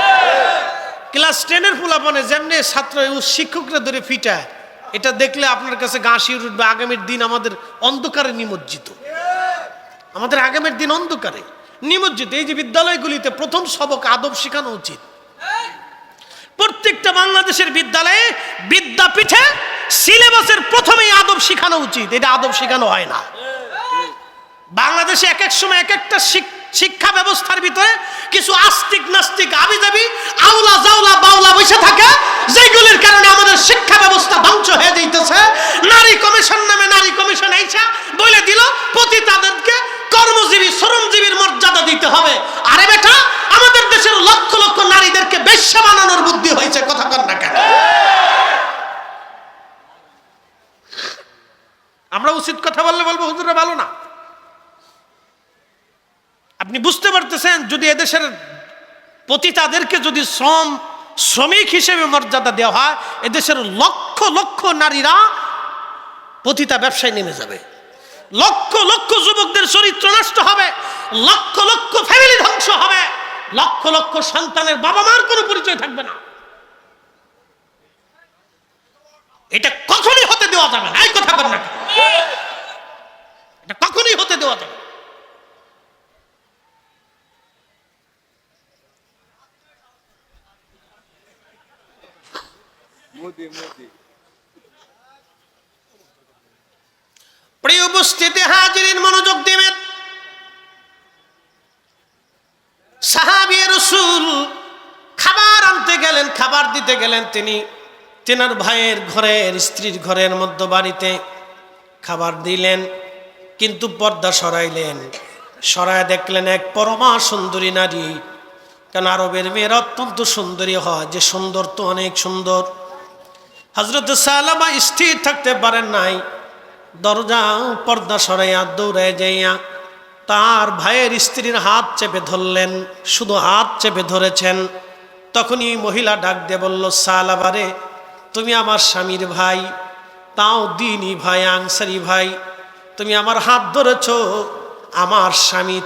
ক্লাস 10-এর পোলাপানে যেমনি ছাত্র শিক্ষকরা ধরে ফিটায়, এটা দেখলে আপনার কাছে গা শিউরে উঠবে। আগামীর দিন আমাদের অন্ধকারে নিমজ্জিত, আমাদের আগামীর দিন অন্ধকারে নিমজ্জিত। এই যে বিদ্যালয়গুলিতে প্রথম সবক আদব শেখানো উচিত। প্রত্যেকটা বাংলাদেশের বিদ্যালয়ে বিদ্যাপীঠে সিলেবাসের প্রথমেই আদব শেখানো উচিত। এটা আদব শেখানো হয় না। বাংলাদেশে এক এক সময় এক একটা শিক্ষা ব্যবস্থার ভিতরে কিছু আস্তিক নাস্তিক আবিজাবি আউলা জাউলা বাউলা বসে থাকে, যেগুলির কারণে আমাদের শিক্ষা ব্যবস্থা ধ্বংস হয়ে যাইতেছে। নারী কমিশন নামে নারী কমিশন আইসা বলে দিল পতিতাদেরকে কর্মজীবী শ্রমজীবীর মর্যাদা দিতে হবে। আরে বেটা, আমাদের দেশের লক্ষ লক্ষ নারীদেরকে বেশ্যা বানানোর বুদ্ধি হয়েছে। কথা কর না কেন? আমরা উচিত কথা বললে বলবো হুজুরা ভালো না। আপনি বুঝতে পারতেছেন, যদি এদেশের পতিতাদেরকে যদি শ্রমিক হিসেবে মর্যাদা দেওয়া হয়, এদেশের লক্ষ লক্ষ নারীরা পতিতা ব্যবসায় নেমে যাবে, লক্ষ লক্ষ যুবকদের চরিত্র নষ্ট হবে, লক্ষ লক্ষ ফ্যামিলি ধ্বংস হবে, লক্ষ লক্ষ সন্তানের বাবা মার কোনো পরিচয় থাকবে না। এটা কখনই হতে দেওয়া যাবে না। এই কথা বল না, এটা কখনই হতে দেওয়া যাবে। প্রিয় উপস্থিতি হাজিরিন, মনোযোগ দিবেন। সাহাবী রাসূল দিতে গেলেন তিনি তেনার ভাইয়ের ঘরের স্ত্রীর ঘরের মধ্যে বাড়িতে খাবার দিলেন, কিন্তু পর্দা সরাইলেন। সরায় দেখলেন এক পরমা সুন্দরী নারী। কারণ আরবের মেয়েরা অত্যন্ত সুন্দরী হয়, যে সুন্দর তো অনেক সুন্দর। হযরত সালামা স্থির থাকতে পারেন নাই, দরজা পর্দা সরাইয়া দৌড়ায় যাইয়া তার ভাইয়ের স্ত্রীর হাত চেপে ধরলেন। শুধু হাত চেপে ধরেছেন, তখনই মহিলা ডাক দিয়ে বলল, সালাবারে, তুমি আমার স্বামীর ভাই, তাও দিনী ভাই, আনসারি ভাই, তুমি আমার হাত ধরেছ। আমার স্বামী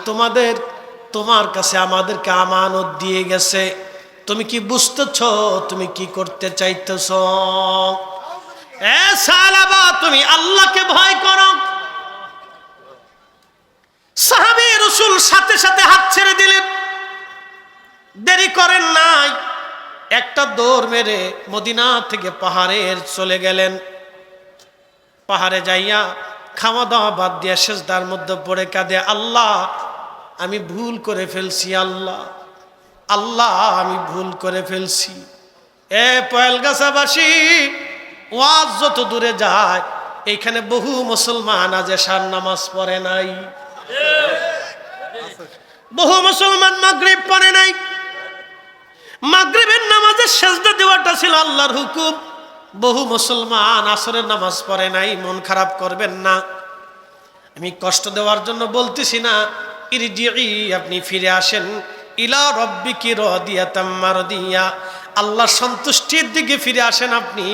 তোমার কাছে আমাদেরকে আমানত দিয়ে গেছে। তুমি কি বুঝতেছ তুমি কি করতে চাইতেছ? এ সালাবা, তুমি আল্লাহকে ভয় করো। সাহাবী রাসূল সাথে সাথে হাত ছেড়ে দিলেন, দেরি করেন নাই। একটা দৌড় মেরে মদিনা থেকে পাহাড়ের চলে গেলেন। পাহাড়ে যাইয়া খাওয়া দাওয়া বাদ দিয়া সেজদার মধ্যে পড়ে কাঁদে, আল্লাহ আমি ভুল করে ফেলছি, আল্লাহ আল্লাহ আমি ভুল করে ফেলছি। এ পয়েলগাছাবাসী, ওয়াজ যত দূরে যায়, এইখানে বহু মুসলমান আজ এশার নামাজ পড়ে নাই, বহু মুসলমান মাগরিব পড়ে নাই। মাগরিবের নামাজে সেজদা দেওয়াটা ছিল আল্লাহর হুকুম। বহু মুসলমান আসরের নামাজ পড়ে নাই। মন খারাপ করবেন না, আমি কষ্ট দেওয়ার জন্য বলতেছি না। ইরজিই, আপনি ফিরে আসেন, ইলা রব্বিকি রাদিয়াতাম মারদিয়া, আল্লাহর সন্তুষ্টির দিকে ফিরে আসেন। আপনি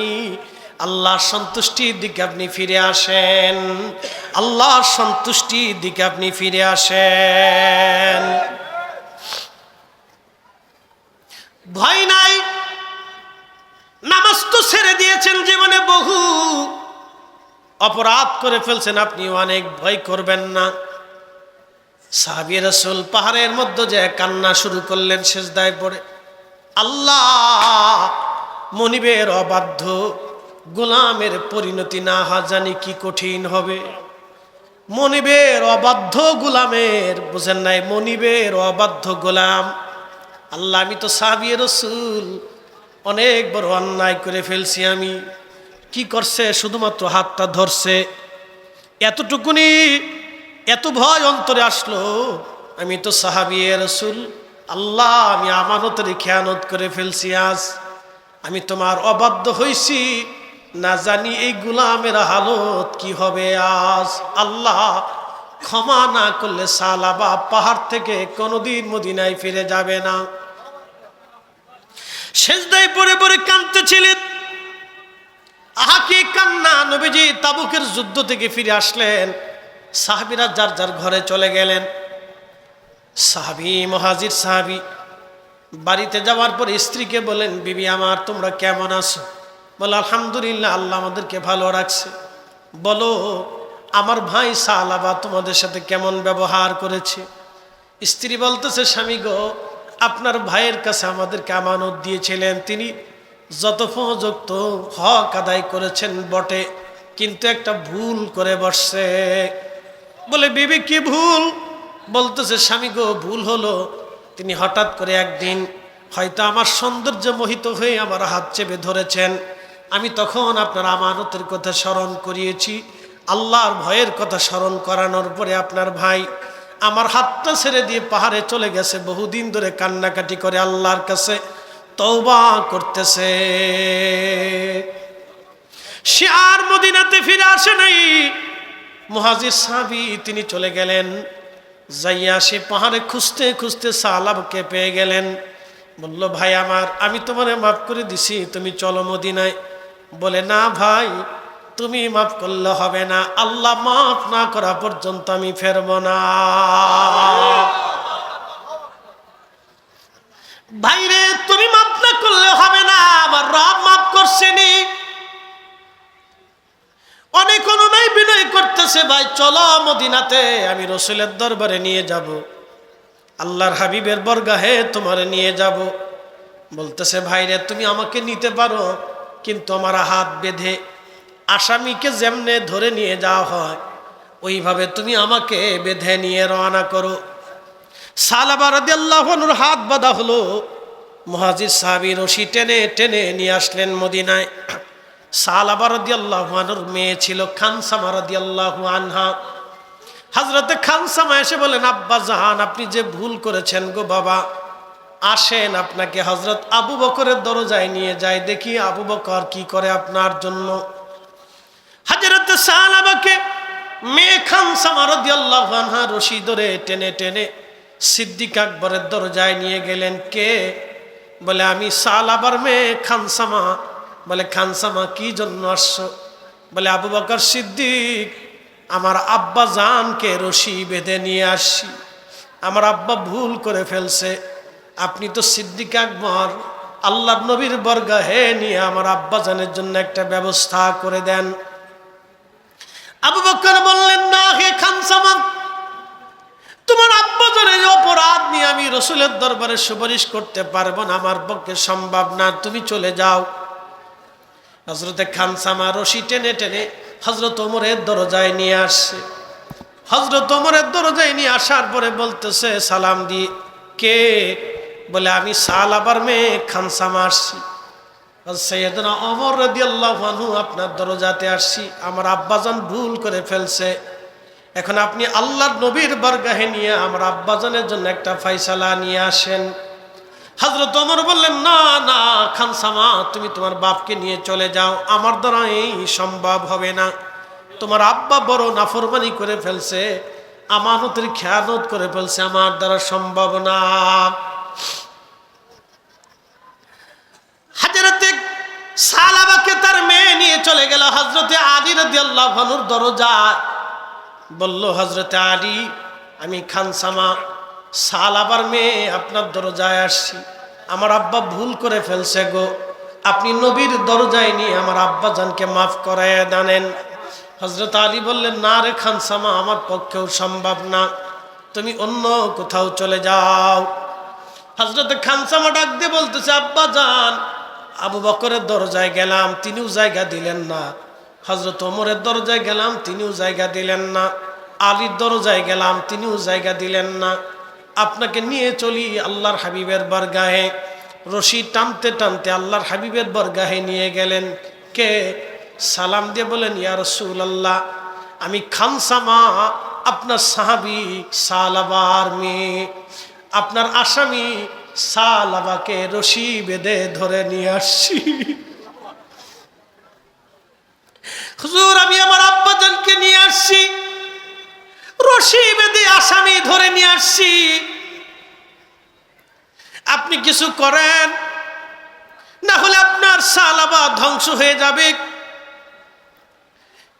আল্লাহর সন্তুষ্টির দিকে আপনি ফিরে আসেন, আল্লাহর সন্তুষ্টির দিকে আপনি ফিরে আসেন। ভয় নাই, নামাজ তো ছেড়ে দিয়েছেন, জীবনে বহু অপরাধ করে ফেলছেন, আপনি অনেক ভয় করবেন না। সাহাবী রাসূল পাহাড়ের মধ্যে যে কান্না শুরু করলেন সেজদায় পড়ে, আল্লাহ, মনিবের অবাধ্য গোলামের পরিণতি না হয় জানি কি কঠিন হবে। মনিবের অবাধ্য গোলামের, বুঝেন নাই, মনিবের অবাধ্য গোলাম। আল্লাহ, আমি তো সাহাবী রাসূল, অনেক বড় অন্যায় করে ফেলছি। আমি কি করছে, শুধুমাত্র হাতটা ধরছে, এতটুকুনি এত ভয় অন্তরে আসলো। আমি তো সাহাবী রাসূল, আল্লাহ আমি আমানতের খেয়ানত করে ফেলছি। আজ আমি তোমার অবাধ্য হইছি, না জানি এই গোলামের হালত কি হবে আজ। আল্লাহ, ক্ষমা না করলে সালাবা পাহাড় থেকে কোনোদিন মদিনায় ফিরে যাবে না। সেজদায় পড়ে পড়ে কাঁদতেছিলেন। আহা কি কান্না! নবীজি তাবুকের যুদ্ধ থেকে ফিরে আসলেন, সাহাবীরা যার যার ঘরে চলে গেলেন। সাহাবী, মুহাজির সাহাবী বাড়িতে যাওয়ার পর স্ত্রীকে বলেন, বিবি আমার, তোমরা কেমন আছো? বলে, আলহামদুলিল্লাহ, আল্লাহ আমাদেরকে ভালো রাখছে। বলো, আমার ভাই সালাবা তোমাদের সাথে কেমন ব্যবহার করেছে? স্ত্রী বলতেছে, স্বামী গো, আপনার ভাইয়ের কাছে আমাদেরকে আমানত দিয়েছিলেন, তিনি যথোপযুক্ত হক আদায় করেছেন বটে, কিন্তু একটা ভুল করে বসছে। বলে, বিবি কি ভুল? বলতেছে, স্বামী গো, ভুল হলো, তিনি হঠাৎ করে একদিন হয়তো আমার সৌন্দর্য মোহিত হয়ে আমার হাত চেপে ধরেছেন। আমি তখন আপনার আমানতের কথা স্মরণ করিয়েছি। আল্লাহর ভয়ের কথা স্মরণ করানোর পরে আপনার ভাই আমার হাতটা ছেড়ে দিয়ে পাহাড়ে চলে গেছে। বহুদিন ধরে কান্নাকাটি করে আল্লাহর কাছে তওবা করতেছে। সে আর মদিনাতে ফিরে আসে নাই। মুহাজির সাহাবী তিনি চলে গেলেন। যাইয়া সে পাহাড়ে খুঁজতে খুঁজতে সালাবকে পেয়ে গেলেন। বলল, ভাই আমার, আমি তোমারে মাফ করে দিছি, তুমি চলো মদিনায়। বলে, না ভাই, তুমি মাফ করলে হবে না, আল্লাহ মাফ না করা পর্যন্ত আমি ফেরব না। ভাইরে, তুমি মাফ না করলে হবে না, আমার রব মাফ করছেনি। অনেক অনুনয় বিনয় করতেছে, ভাই চলো মদিনাতে, আমি রসুলের দরবারে নিয়ে যাব, আল্লাহর হাবিবের বরগাহে তোমারে নিয়ে যাব। বলতেছে, ভাইরে তুমি আমাকে নিতে পারো, কিন্তু আমার হাত বেঁধে আসামিকে যেমনে ধরে নিয়ে যাওয়া হয় ওইভাবে তুমি আমাকে বেঁধে নিয়ে রওনা করো। সালাবা রাদিয়াল্লাহু আনহুর হাত বাঁধা হলো। মুহাজির সাহাবী রশি টেনে টেনে নিয়ে আসলেন মদিনায়। সালাবা রাদিয়াল্লাহু আনহুর মেয়ে ছিল খানসামা রাদিয়াল্লাহু আনহা। হযরতে খানসামা এসে বলেন, আব্বা জান আপনি যে ভুল করেছেন গো বাবা, আসেন আপনাকে হযরত আবু বকরের দরজায় নিয়ে যাই, দেখি আবু বকর কি করে আপনার জন্য। হযরতে সালাবাকে মেয়ে খানসামা রাদিয়াল্লাহু আনহা রশি ধরে টেনে টেনে সিদ্দিক আকবরের দরজায় নিয়ে গেলেন। কে? বলে আমি সালাবার মেয়ে খানসামা। বলে খানসামা কি জন্য আসছো? বলে আবু বকর সিদ্দিক, আমার আব্বা জানকে রশি বেঁধে নিয়ে আসছি, আমার আব্বা ভুল করে ফেলছে, আপনি তো সিদ্দিক আকবর, আল্লাহর নবীর বরগাহে নিয়ে আমার আব্বা জানের জন্য একটা ব্যবস্থা করে দেন। আবু বকর বললেন, না হে খানসামা, তোমার আব্বা জানের অপরাধ নিয়ে আমি রসুলের দরবারে সুপারিশ করতে পারবো না, আমার পক্ষে সম্ভব না, তুমি চলে যাও। হযরতে খানসামা রশি টেনে টেনে হযরত ওমরের দরজায় নিয়ে আসছে। হযরত ওমরের দরজায় নিয়ে আসার পরে বলতেছে সালাম দিয়ে, কে? বলে আমি সালাবার মেয়ে খানসামা আসছি। সাইয়েদনা ওমর রাদিয়াল্লাহু আনহু আপনার দরজাতে আসছি, আমার আব্বাজান ভুল করে ফেলছে, এখন আপনি আল্লাহর নবীর বরগাহে নিয়ে আমার আব্বাজানের জন্য একটা ফয়সালা নিয়ে আসেন। হযরত ওমর বললেন, না না খানসামা, তুমি তোমার বাপকে নিয়ে চলে যাও, আমার দ্বারা এই সম্ভব হবে না, তোমার আব্বা বড় নাফরমানি করে ফেলছে, আমানতের খেয়ানত করে ফেলছে, আমার দ্বারা সম্ভব না। হযরতে সালাবাকে তার মেয়ে নিয়ে চলে গেল হযরতে আলী রাদিয়াল্লাহু আনহুর দরজা। বলল, হযরতে আলী, আমি খানসামা সালাবার মেয়ে আপনার দরজায় আসছি, আমার আব্বা ভুল করে ফেলছে গো, আপনি নবীর দরজায় নিয়ে আমার আব্বা জানকে মাফ করায় দেন। হযরত আলী বললেন, না রে খানসামা, আমার পক্ষেও সম্ভব না, তুমি অন্য কোথাও চলে যাও। হযরতে খানসামা ডাক দিয়ে বলতেছে, আব্বা জান, আবু বকরের দরজায় গেলাম, তিনিও জায়গা দিলেন না, হযরত ওমরের দরজায় গেলাম, তিনিও জায়গা দিলেন না, আলীর দরজায় গেলাম, তিনিও জায়গা দিলেন না, আপনাকে নিয়ে চলি আল্লাহর হাবিবের বরগাহে। রশি টানতে টানতে আল্লাহর হাবিবের বরগাহে নিয়ে গেলেন। কে? সালাম দিয়ে বলেন, ইয়া রাসূলুল্লাহ, আমি খানসামা, আপনার সাহাবী সালাবার মেয়ে, আপনার আসামি সালাবাকে রশি বেঁধে ধরে নিয়ে আসছি। হুজুর, আমি আমার আব্বাজানকে নিয়ে আসছি, রশি বেঁধে আসামি ধরে নিয়ে আসছি, আপনি কিছু করেন, না হলে আপনার সালাবা ধ্বংস হয়ে যাবে।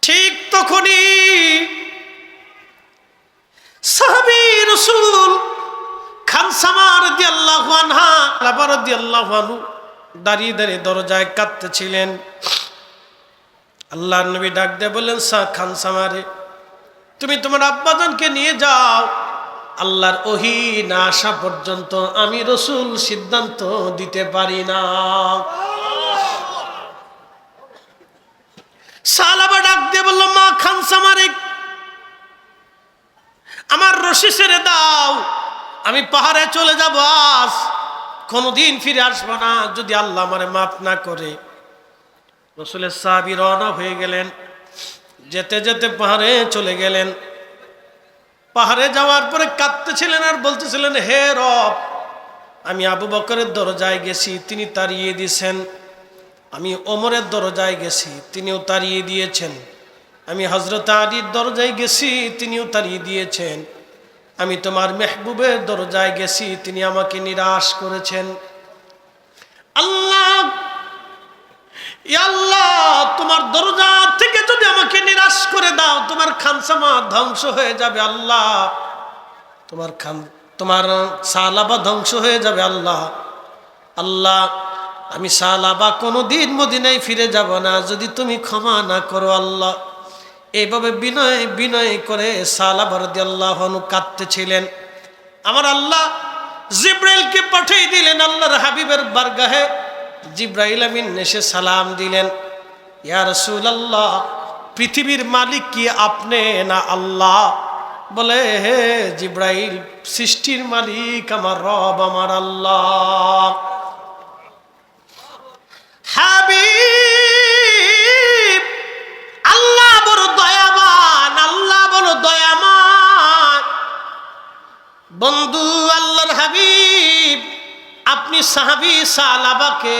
ঠিক তখনই সাহাবী রাসূল খানসামা রাদিয়াল্লাহু আনহা রাদিয়াল্লাহু আনহু দাঁড়িয়ে দাঁড়িয়ে দরজায় কাঁদতেছিলেন। আল্লাহর নবী ডাক দিয়ে বললেন, খানসামা রে, তুমি তোমার আব্বাজানকে নিয়ে যাও, আল্লাহর ওহী না আসা পর্যন্ত আমি রাসূল সিদ্ধান্ত দিতে পারি না। সালাবা ডাক দিয়ে বলল, মা খানসামা রে, আমার রশি ছেড়ে দাও, আমি পাহাড়ে চলে যাব, আজ কোনোদিন ফিরে আসবো না, যদি আল্লাহ আমারে মাফ না করে। রাসূলের সাহাবী রওনা হয়ে গেলেন, যেতে যেতে পাহাড়ে চলে গেলেন। পাহাড়ে যাওয়ার পরে কাঁদতেছিলেন আর বলতেছিলেন, হে রব, আমি আবু বকরের দরজায় গেছি, তিনি তাড়িয়ে দিয়েছেন, আমি ওমরের দরজায় গেছি, তিনিও তাড়িয়ে দিয়েছেন, আমি হযরত আলীর দরজায় গেছি, তিনিও তাড়িয়ে দিয়েছেন, আমি তোমার মেহবুবের দরজায় গেছি, তিনি আমাকে নিরাশ করেছেন। আল্লাহ, ইয়া আল্লাহ, তোমার দরজা থেকে যদি আমাকে নিরাশ করে দাও, তোমার খানসামা ধ্বংস হয়ে যাবে আল্লাহ, তোমার সালাবা ধ্বংস হয়ে যাবে আল্লাহ। আল্লাহ, আমি সালাবা কোনোদিন মদিনায় ফিরে যাব না, যদি তুমি ক্ষমা না করো আল্লাহ। এইভাবে বিনয় বিনয় করে সালাবা রাদিয়াল্লাহু আনহু কাঁদতেছিলেন। আমার আল্লাহ জিব্রাইলকে পাঠিয়ে দিলেন আল্লাহর হাবিবের বারগাহে। জিব্রাইল আমিন এসে সালাম দিলেন, ইয়া রাসূলুল্লাহ, পৃথিবীর মালিক কি আপনি না আল্লাহ? বলে, হে জিব্রাইল, সৃষ্টির মালিক আমার রব, আমার আল্লাহ। সাহাবী সালাবাকে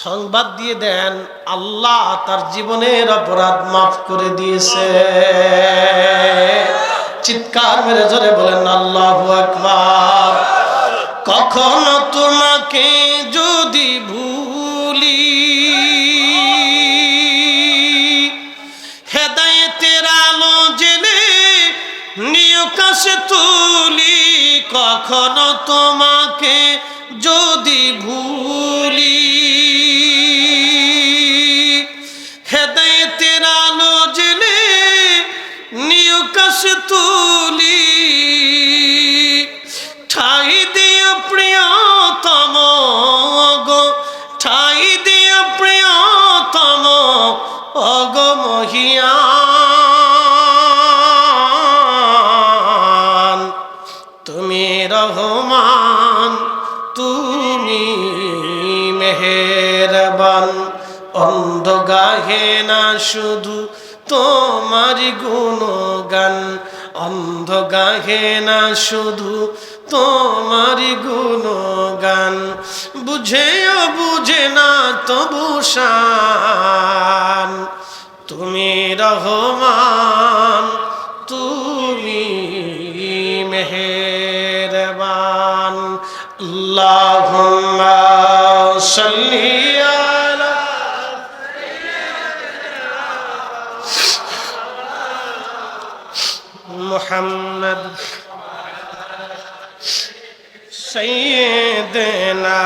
সংবাদ দিয়ে দেন আল্লাহ তার জীবনের অপরাধ মাফ করে দিয়েছে। চিৎকার মেরে জোরে বলেন আল্লাহু আকবার। কখনো তোমাকে যদি ভুলি, হেদায়েতের আলো জেলে নিয় কাছে তুলি, কখনো তোমাকে যদি ভুলি, হেদায়েতের আলো জেলে নিয় কাছে তুলি, ঠাই দিও প্রিয়তম গো, ঠাই দিও প্রিয়তম অগো মহিয়ান, তুমি রহমান তুমি মেহেরবান। অন্ধ গাহে না শুধু তোমারি গুণগান, অন্ধ গাহে না শুধু তোমারি গুণগান, বুঝেও বুঝে না তবু শান, তুমি রহমান তুমি মেহেরবান। আল্লাহুম্মা সাল্লি আলা মুহাম্মদ সাইয়্যিদিনা।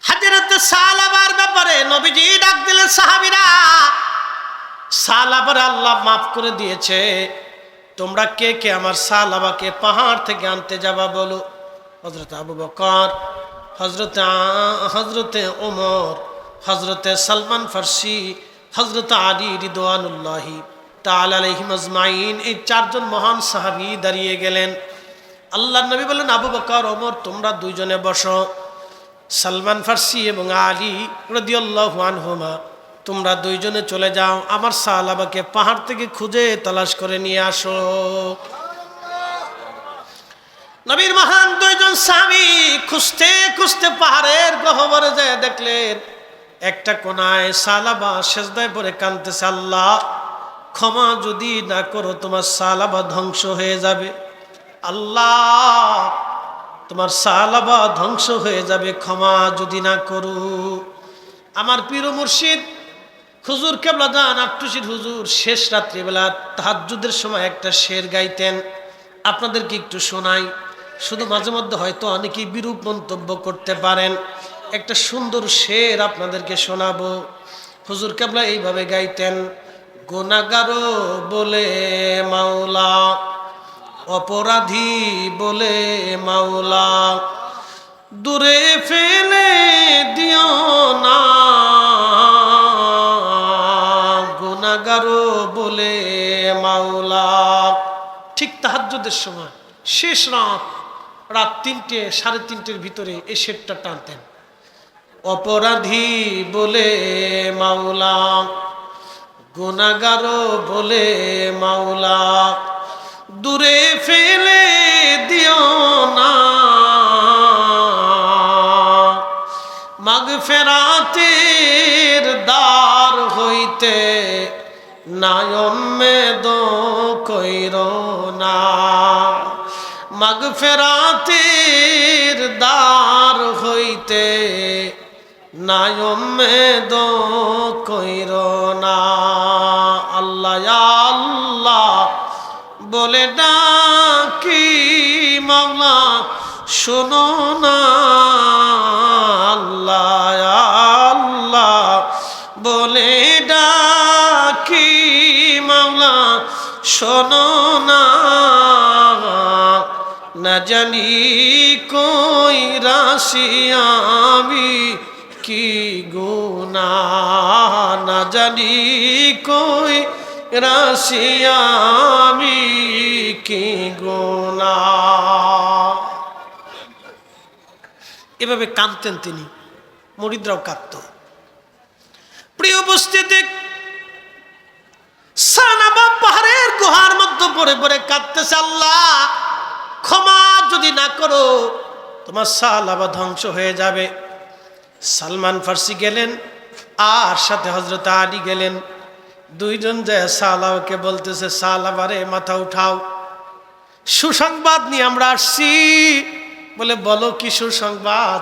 হযরত সালাবার ব্যাপারে নবীজি ডাক দিলেন সাহাবীরা, সালাবার আল্লাহ মাফ করে দিয়েছে, তোমরা কে কে আমার সালাবাকে পাহাড় থেকে আনতে যাবা বলো। হযরত আবু বকর, হযরতে ওমর, হযরতে সালমান ফারসি, হযরত আলী রিদওয়ানুল্লাহি তাআলা আলাইহিম আজমাইন, এই চারজন মহান সাহাবী দাঁড়িয়ে গেলেন। আল্লাহর নবী বললেন, আবু বকর ওমর তোমরা দুইজনে বসো, সালমান ফারসি এবং আলী রাদিয়াল্লাহু আনহুমা তোমরা দুইজনে চলে যাও, আমার সাহাবাকে পাহাড় থেকে খুঁজে তালাশ করে নিয়ে আসো। নবীর মহান দুইজন সাহাবী খুঁজতে খুঁজতে পাহাড়ের গহ্বরে যায় দেখলেন একটা কোনায় সালাবা সেজদায় পড়ে কাঁদতেছে, আল্লাহ ক্ষমা যদি না করো তোমার সালাবা ধ্বংস হয়ে যাবে, আল্লাহ তোমার সালাবা ধ্বংস হয়ে যাবে, ক্ষমা যদি না করো। আমার পীর মুর্শিদ হুজুর কেবলা জান আট্টুশির হুজুর শেষ রাত্রিবেলা তাহাজ্জুদের সময় একটা শের গাইতেন, আপনাদেরকে একটু শোনাই। শুধু মাঝে মধ্যে হয়তো অনেকেই বিরূপ মন্তব্য করতে পারেন, একটা সুন্দর শের আপনাদেরকে শোনাবো। হুজুর কেবলা এইভাবে গাইতেন, গুনাহগারো বলে মাওলা, অপরাধী বলে মাওলা, দূরে ফেলে দিও না, গুনাহগারো বলে মাওলা। ঠিক তাহাজ্জুদের সময় শেষ রাত 3টে 3:30 ভিতরে এই শেরটা টানতেন, অপরাধী বলে মাওলা, গুনাহগারো বলে মাওলা, দূরে ফেলে দিও না, মাগফিরাতের দ্বার হইতে নায়ম্মেদ কইরো না, মাগফিরাতের দ্বার হইতে নায়ম্মেদ কইরো না। আল্লাহ আল্লাহ বলে ডাকি মাওলা শোনো না, আল্লাহ আল্লাহ বলে ডাকি মাওলা শোনো না, না জানি কই রাশি আমি কি গুনাহ, না জানি কই রাশি আমি কি গুনাহ। এভাবে কাঁদতেন তিনি, মুরিদরাও কাঁদত। প্রিয় উপস্থিতি, সানাবা পাহাড়ের গুহার মধ্যে মতো পড়ে পড়ে কাঁদতেছে, আল্লাহ ক্ষমা যদি না করো তোমার সাহাবা ধ্বংস হয়ে যাবে। সালমান ফার্সি গেলেন আর সাথে হযরত আলী গেলেন। দুইজন যায় সাহাবাকে বলতেছে, সাহাবারে মাথা উঠাও, সুসংবাদ নিয়ে আমরা আসছি। বলে বলো কি সুসংবাদ?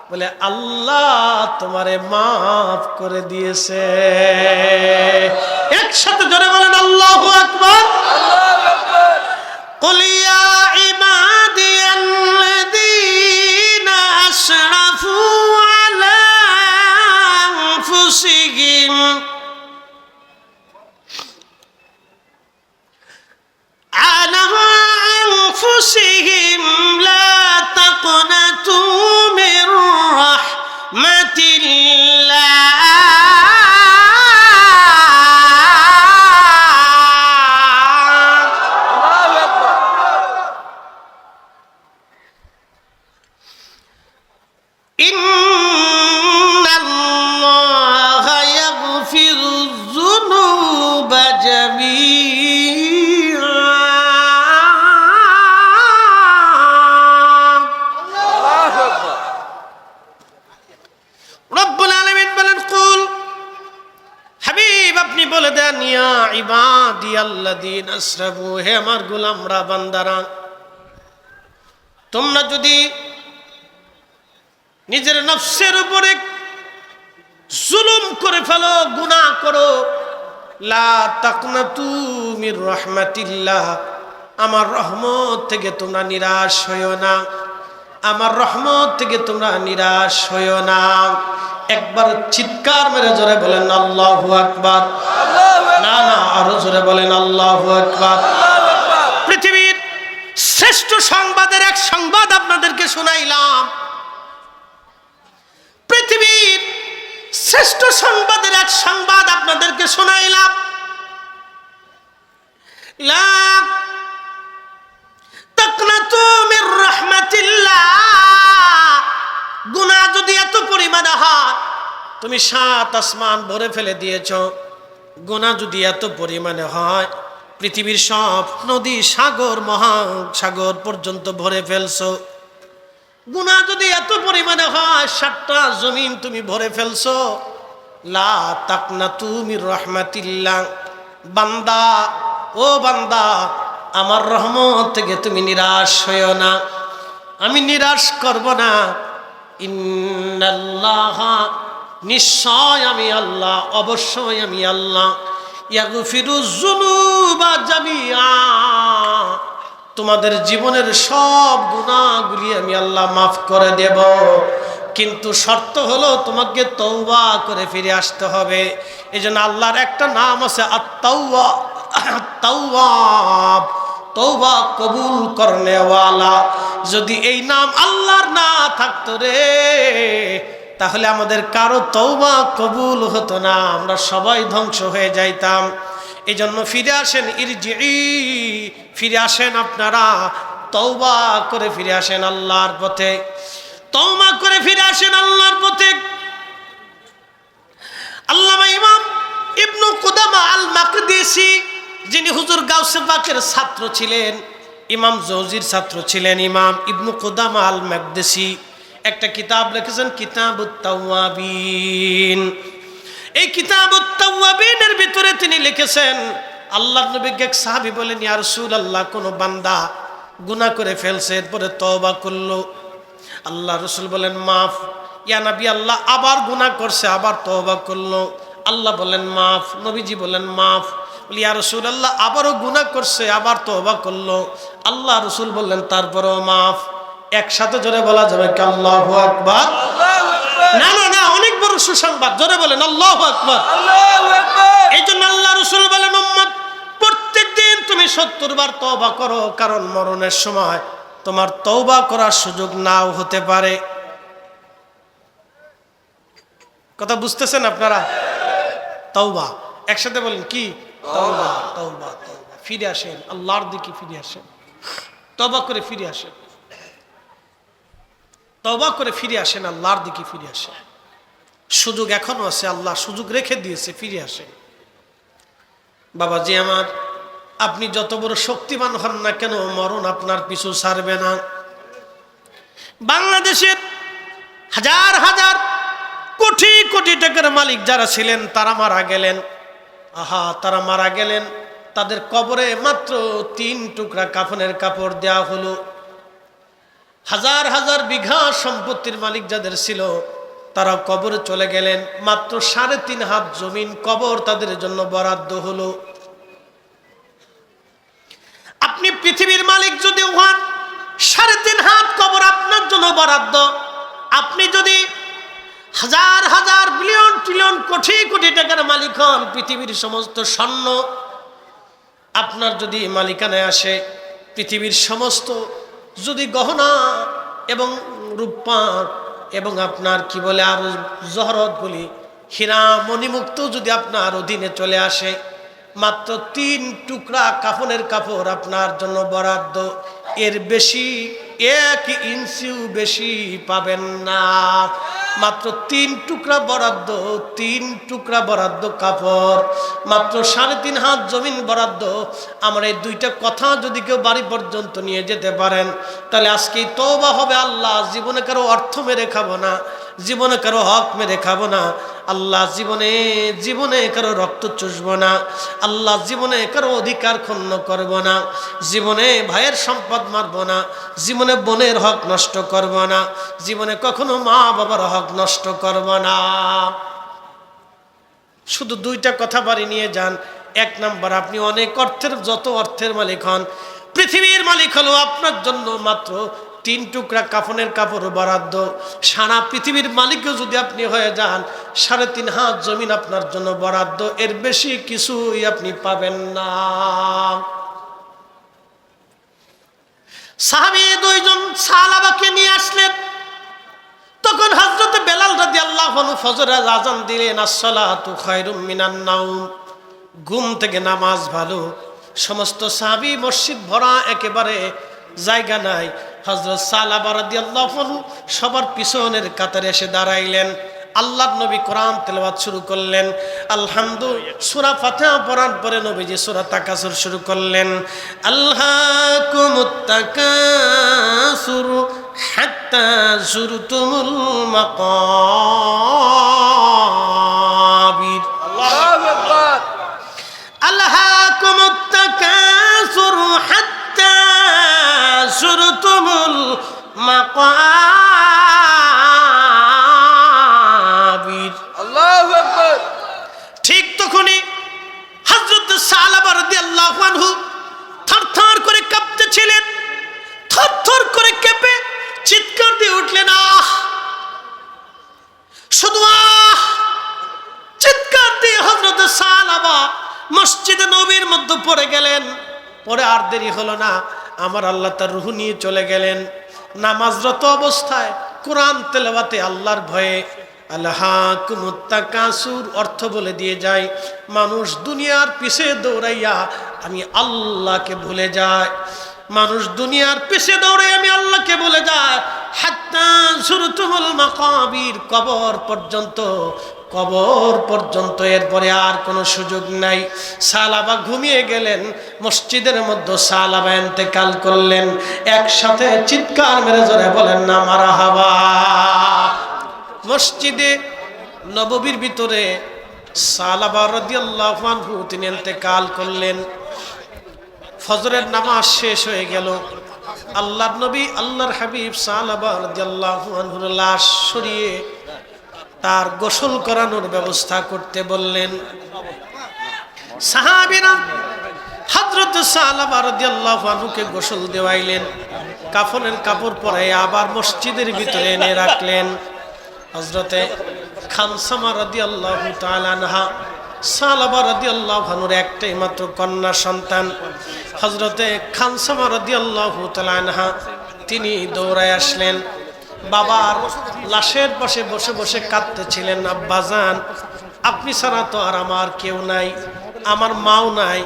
বলে আল্লাহ তোমারে মাফ করে দিয়েছে। একসাথে জোরে বলেন আল্লাহু আকবার। আল্লাহু আকবার। قل يا عبادي الذين أسرفوا على أنفسهم لا تقنطوا من رحمة الله আল্লাহু আকবার। إن الله يغفر الذنوب جميعا আল্লাহু আকবার। রব্বুল আলামিন বলেন, কুল হাবিব আপনি বলে দেন, ইয়া ইবাদিয়াল্লাযীনা আসরাফু, হে আমার গোলামরা বান্দারা, তোমরা যদি নিজের নফসের উপরে জুলুম করে ফেলো, গুনাহ করো, লা তাকনাতু মির রাহমাতিল্লাহ, আমার রহমত থেকে তোমরা নিরাশ হইও না, আমার রহমত থেকে তোমরা নিরাশ হইও না। একবার চিৎকার মেরে জোরে বলেন আল্লাহু আকবার। না না, আরো জোরে বলেন আল্লাহু আকবার। পৃথিবীর শ্রেষ্ঠ সংবাদের এক সংবাদ আপনাদেরকে শোনাইলাম। পৃথিবীর শ্রেষ্ঠ সংবাদের এক সংবাদ আপনাদেরকে শোনাইলাম। লা তাকনাতু মির রাহমাতিল্লাহ, গুনাহ যদি এত পরিমাণে হয়, তুমি 7 আসমান ভরে ফেলে দিয়েছো, গুনাহ যদি এত পরিমাণে হয়, পৃথিবীর সব নদী সাগর মহাসাগর পর্যন্ত ভরে ফেলছো, গুনাহ যদি এত পরিমাণে হয় 7টা জমিন তুমি ভরে ফেলছো, লা তাকনাতু মির রাহমাতিল্লাহ, বান্দা ও বান্দা, আমার রহমত থেকে তুমি নিরাশ হইও না, আমি নিরাশ করব না। ইন্নাল্লাহা, নিশ্চয় আমি আল্লাহ, অবশ্যই আমি আল্লাহ, ইয়াগফিরুয যুনুবা জামিআ, তোমাদের জীবনের সব গুনাহগুলি আমি আল্লাহ মাফ করে দেব, কিন্তু শর্ত হলো তোমাকে তওবা করে ফিরে আসতে হবে। এজন্য আল্লাহর একটা নাম আছে আত-তাওয়াব, তওবা কবুল করনে ওয়ালা। যদি এই নাম আল্লাহর না থাকতো রে, তাহলে আমাদের কারো তওবা কবুল হতো না, আমরা সবাই ধ্বংস হয়ে যাইতাম। এই জন্য ফিরে আসেন, ফিরে আসেন আপনারা, তওবা করে ফিরে আসেন আল্লাহর পথে, তওবা করে ফিরে আসেন আল্লাহর পথে। আল্লামা ইমাম ইবনু কুদামা আল মাকদিসি, যিনি হুজুর গাউসে পাকের ছাত্র ছিলেন, ইমাম জৌজির ছাত্র ছিলেন, ইমাম ইবনু কুদামা আল মাকদিসি একটা কিতাব লিখেছেন, কিতাবুত তাওয়াবিন। এই কিতাবুত তাওয়াবিনের ভিতরে তিনি লিখেছেন, আল্লাহর নবীকে এক সাহাবী বলেন, ইয়া রাসূলুল্লাহ, কোন বান্দা গুনাহ করে ফেলছে, এরপরে তওবা করলো, আল্লাহ রাসূল বলেন মাফ। ইয়া নবী আল্লাহ, আবার গুনাহ করছে, আবার তওবা করলো, আল্লাহ বলেন মাফ, নবীজি বলেন মাফ। বলি ইয়া রাসূলুল্লাহ, আবারও গুনাহ করছে, আবার তওবা করলো, আল্লাহ রাসূল বললেন তারপরেও মাফ। একসাথে জোরে বলা যাবে কি আল্লাহু আকবার? না না না, অনেক বড় সুসংবাদ, জোরে বলেন আল্লাহু আকবার। এই জন্য আল্লাহ রাসূল বলেন, উম্মত প্রত্যেকদিন তুমি 70 বার তওবা করো, কারণ মরণের সময় তোমার তওবা করার সুযোগ নাও হতে পারে। কথা বুঝতেছেন আপনারা? তওবা একসাথে বলেন কি? তওবা তওবা তওবা। ফিরে আসেন আল্লাহর দিকে, ফিরে আসেন, তওবা করে ফিরে আসেন, তওবা করে ফিরে আসেন, আল্লাহর দিকে ফিরে আসেন। সুযোগ এখনো আছে, আল্লাহ সুযোগ রেখে দিয়েছে, ফিরে আসেন। বাবাজি আমার, আপনি যত বড় শক্তিমান হন না কেন, মরণ আপনার পিছু ছাড়বে না। বাংলাদেশের হাজার হাজার কোটি কোটি টাকার মালিক যারা ছিলেন তারা মারা গেলেন। তারা মারা গেলেন, তাদের কবরে মাত্র 3 টুকরা কাফনের কাপড় দেওয়া হলো। হাজার হাজার বিঘা সম্পত্তির মালিক যাদের ছিল তারা কবরে চলে গেলেন, মাত্র 3.5 হাত জমিন কবর তাদের জন্য বরাদ্দ হলো। আপনি পৃথিবীর মালিক যদি হন, 3.5 হাত কবর আপনার জন্য বরাদ্দ। আপনি যদি হাজার হাজার বিলিয়ন ট্রিলিয়ন কোটি কোটি টাকার মালিক হন, পৃথিবীর সমস্ত স্বর্ণ আপনার যদি মালিকানায় আসে, পৃথিবীর সমস্ত যদি গহনা এবং রূপা এবং আপনার কি বলে আর জহরতগুলি, হীরা মণিমুক্ত যদি আপনার অধীনে চলে আসে, মাত্র 3 টুকরা কাফনের কাপড় আপনার জন্য বরাদ্দ। এর বেশি 1 ইঞ্চিও বেশি পাবেন না। মাত্র 3 টুকরা বরাদ্দ, 3 টুকরা বরাদ্দ কাপড়, মাত্র 3.5 হাত জমিন বরাদ্দ। আমার এই 2টা কথা যদি কেউ বাড়ি পর্যন্ত নিয়ে যেতে পারেন, তাহলে আজকেই তওবা হবে। আল্লাহ, জীবনে কারো অর্থ মেরে খাবো না, জীবনে কারো হক মেরে খাবো না। আল্লাহ, জীবনে জীবনে কারো রক্ত চুষবো না। আল্লাহ, জীবনে কারো অধিকার ক্ষুণ্ণ করব না। জীবনে ভাইয়ের সম্পদ মারব না। জীবনে বোনের হক নষ্ট করব না। জীবনে কখনো মা বাবার হক নষ্ট করব না। শুধু 2টা কথা বাড়ি নিয়ে যান। 1 নাম্বার, আপনি অনেক অর্থের, যত অর্থের মালিক হন, পৃথিবীর মালিক হলো আপনার জন্য মাত্র 3 টুকরা কাফনের কাপড় বরাদ্দ। সারা পৃথিবীর মালিকও যদি আপনি হয়ে যান, 3.5 হাত জমিন আপনার জন্য বরাদ্দ। এর বেশি কিছুই আপনি পাবেন না। সাহাবী 2 জন সাহাবাকে নিয়ে আসলেন। তখন হযরত বেলাল রাদিয়াল্লাহু আনহু ফজরের আযান দিলেন, আসসালাতু খায়রুম মিনান নাওম, ঘুম থেকে নামাজ ভালো। সমস্ত সাহাবী মসজিদ ভরা, একেবারে জায়গা নাই। হযরত সালাবা রাদিয়াল্লাহু আনহু সবার পিছনের কাতারে এসে দাঁড়াইলেন। আল্লাহর নবী কোরআন তেলাওয়াত শুরু করলেন। আলহামদুলিল্লাহ সূরা ফাতিহা পড়ার পরে নবীজি সূরা তাকাসুর শুরু করলেন। আলহাকুমুত তাকাসুর হাত্তা যুরতুমুল মাকাবির। আল্লাহু আকবার। আলহাকুমুত তাকাসুর হাত্তা যুরতুমুল মাকাবির। আল্লাহু আকবার। ঠিক তখনই হযরত সালাবা রাদিয়াল্লাহু আনহু থরথর করে কাঁপতেছিলেন। থরথর করে কেঁপে চিৎকার দিয়ে উঠলেন, আহ! শুধু আহ! চিৎকার দিয়ে হযরত সালাবা মসজিদে নবীর মধ্যে পড়ে গেলেন। পরে আর দেরি হলো না, আমার আল্লাহ তার রূহ নিয়ে চলে গেলেন। নামাজরত অবস্থায় কোরআন তেলাওয়াতে আল্লাহর ভয়ে। আলহাকুমুত তাকাসুর অর্থ বলে দিয়ে যায়, মানুষ দুনিয়ার পিছে দৌড়াইয়া আমি আল্লাহকে ভুলে যায়। মানুষ দুনিয়ার পিছে দৌড়াই আমি আল্লাহকে ভুলে যায়। হাত্তা যুরতুমুল মাকাবির, কবর পর্যন্ত, কবর পর্যন্ত। এরপরে আর কোনো সুযোগ নাই। সালাবা ঘুমিয়ে গেলেন। মসজিদের মধ্যে সালাবা ইন্তেকাল করলেন। একসাথে চিৎকার মেরে জোরে বলেন না মারহাবা। মসজিদে নববীর ভিতরে সালাবা রাদিয়াল্লাহু আনহু তিনি ইন্তেকাল করলেন। ফজরের নামাজ শেষ হয়ে গেল। আল্লাহর নবী, আল্লাহর হাবিব সালাবা রাদিয়াল্লাহু আনহুর লাশ সরিয়ে তার গোসল করানোর ব্যবস্থা করতে বললেন। সাহাবীরা হযরত সালাবা রাদিয়াল্লাহু আনহুকে গোসল দেওয়াইলেন। কাফনের কাপড় পরাই আবার মসজিদের ভিতরে এনে রাখলেন। হযরতে খানসামা রাদিয়াল্লাহু তাআলা আনহা, সালাবা রাদিয়াল্লাহু আনহুর একটাই মাত্র কন্যা সন্তান। হযরতে খানসামা রাদিয়াল্লাহু তাআলা আনহা তিনি দৌড়ায় আসলেন। বাবার লাশের পাশে বসে বসে কাঁদতেছিলেন। আব্বাজান, আপনি ছাড়া তো আর আমার কেউ নাই, আমার মাও নাই,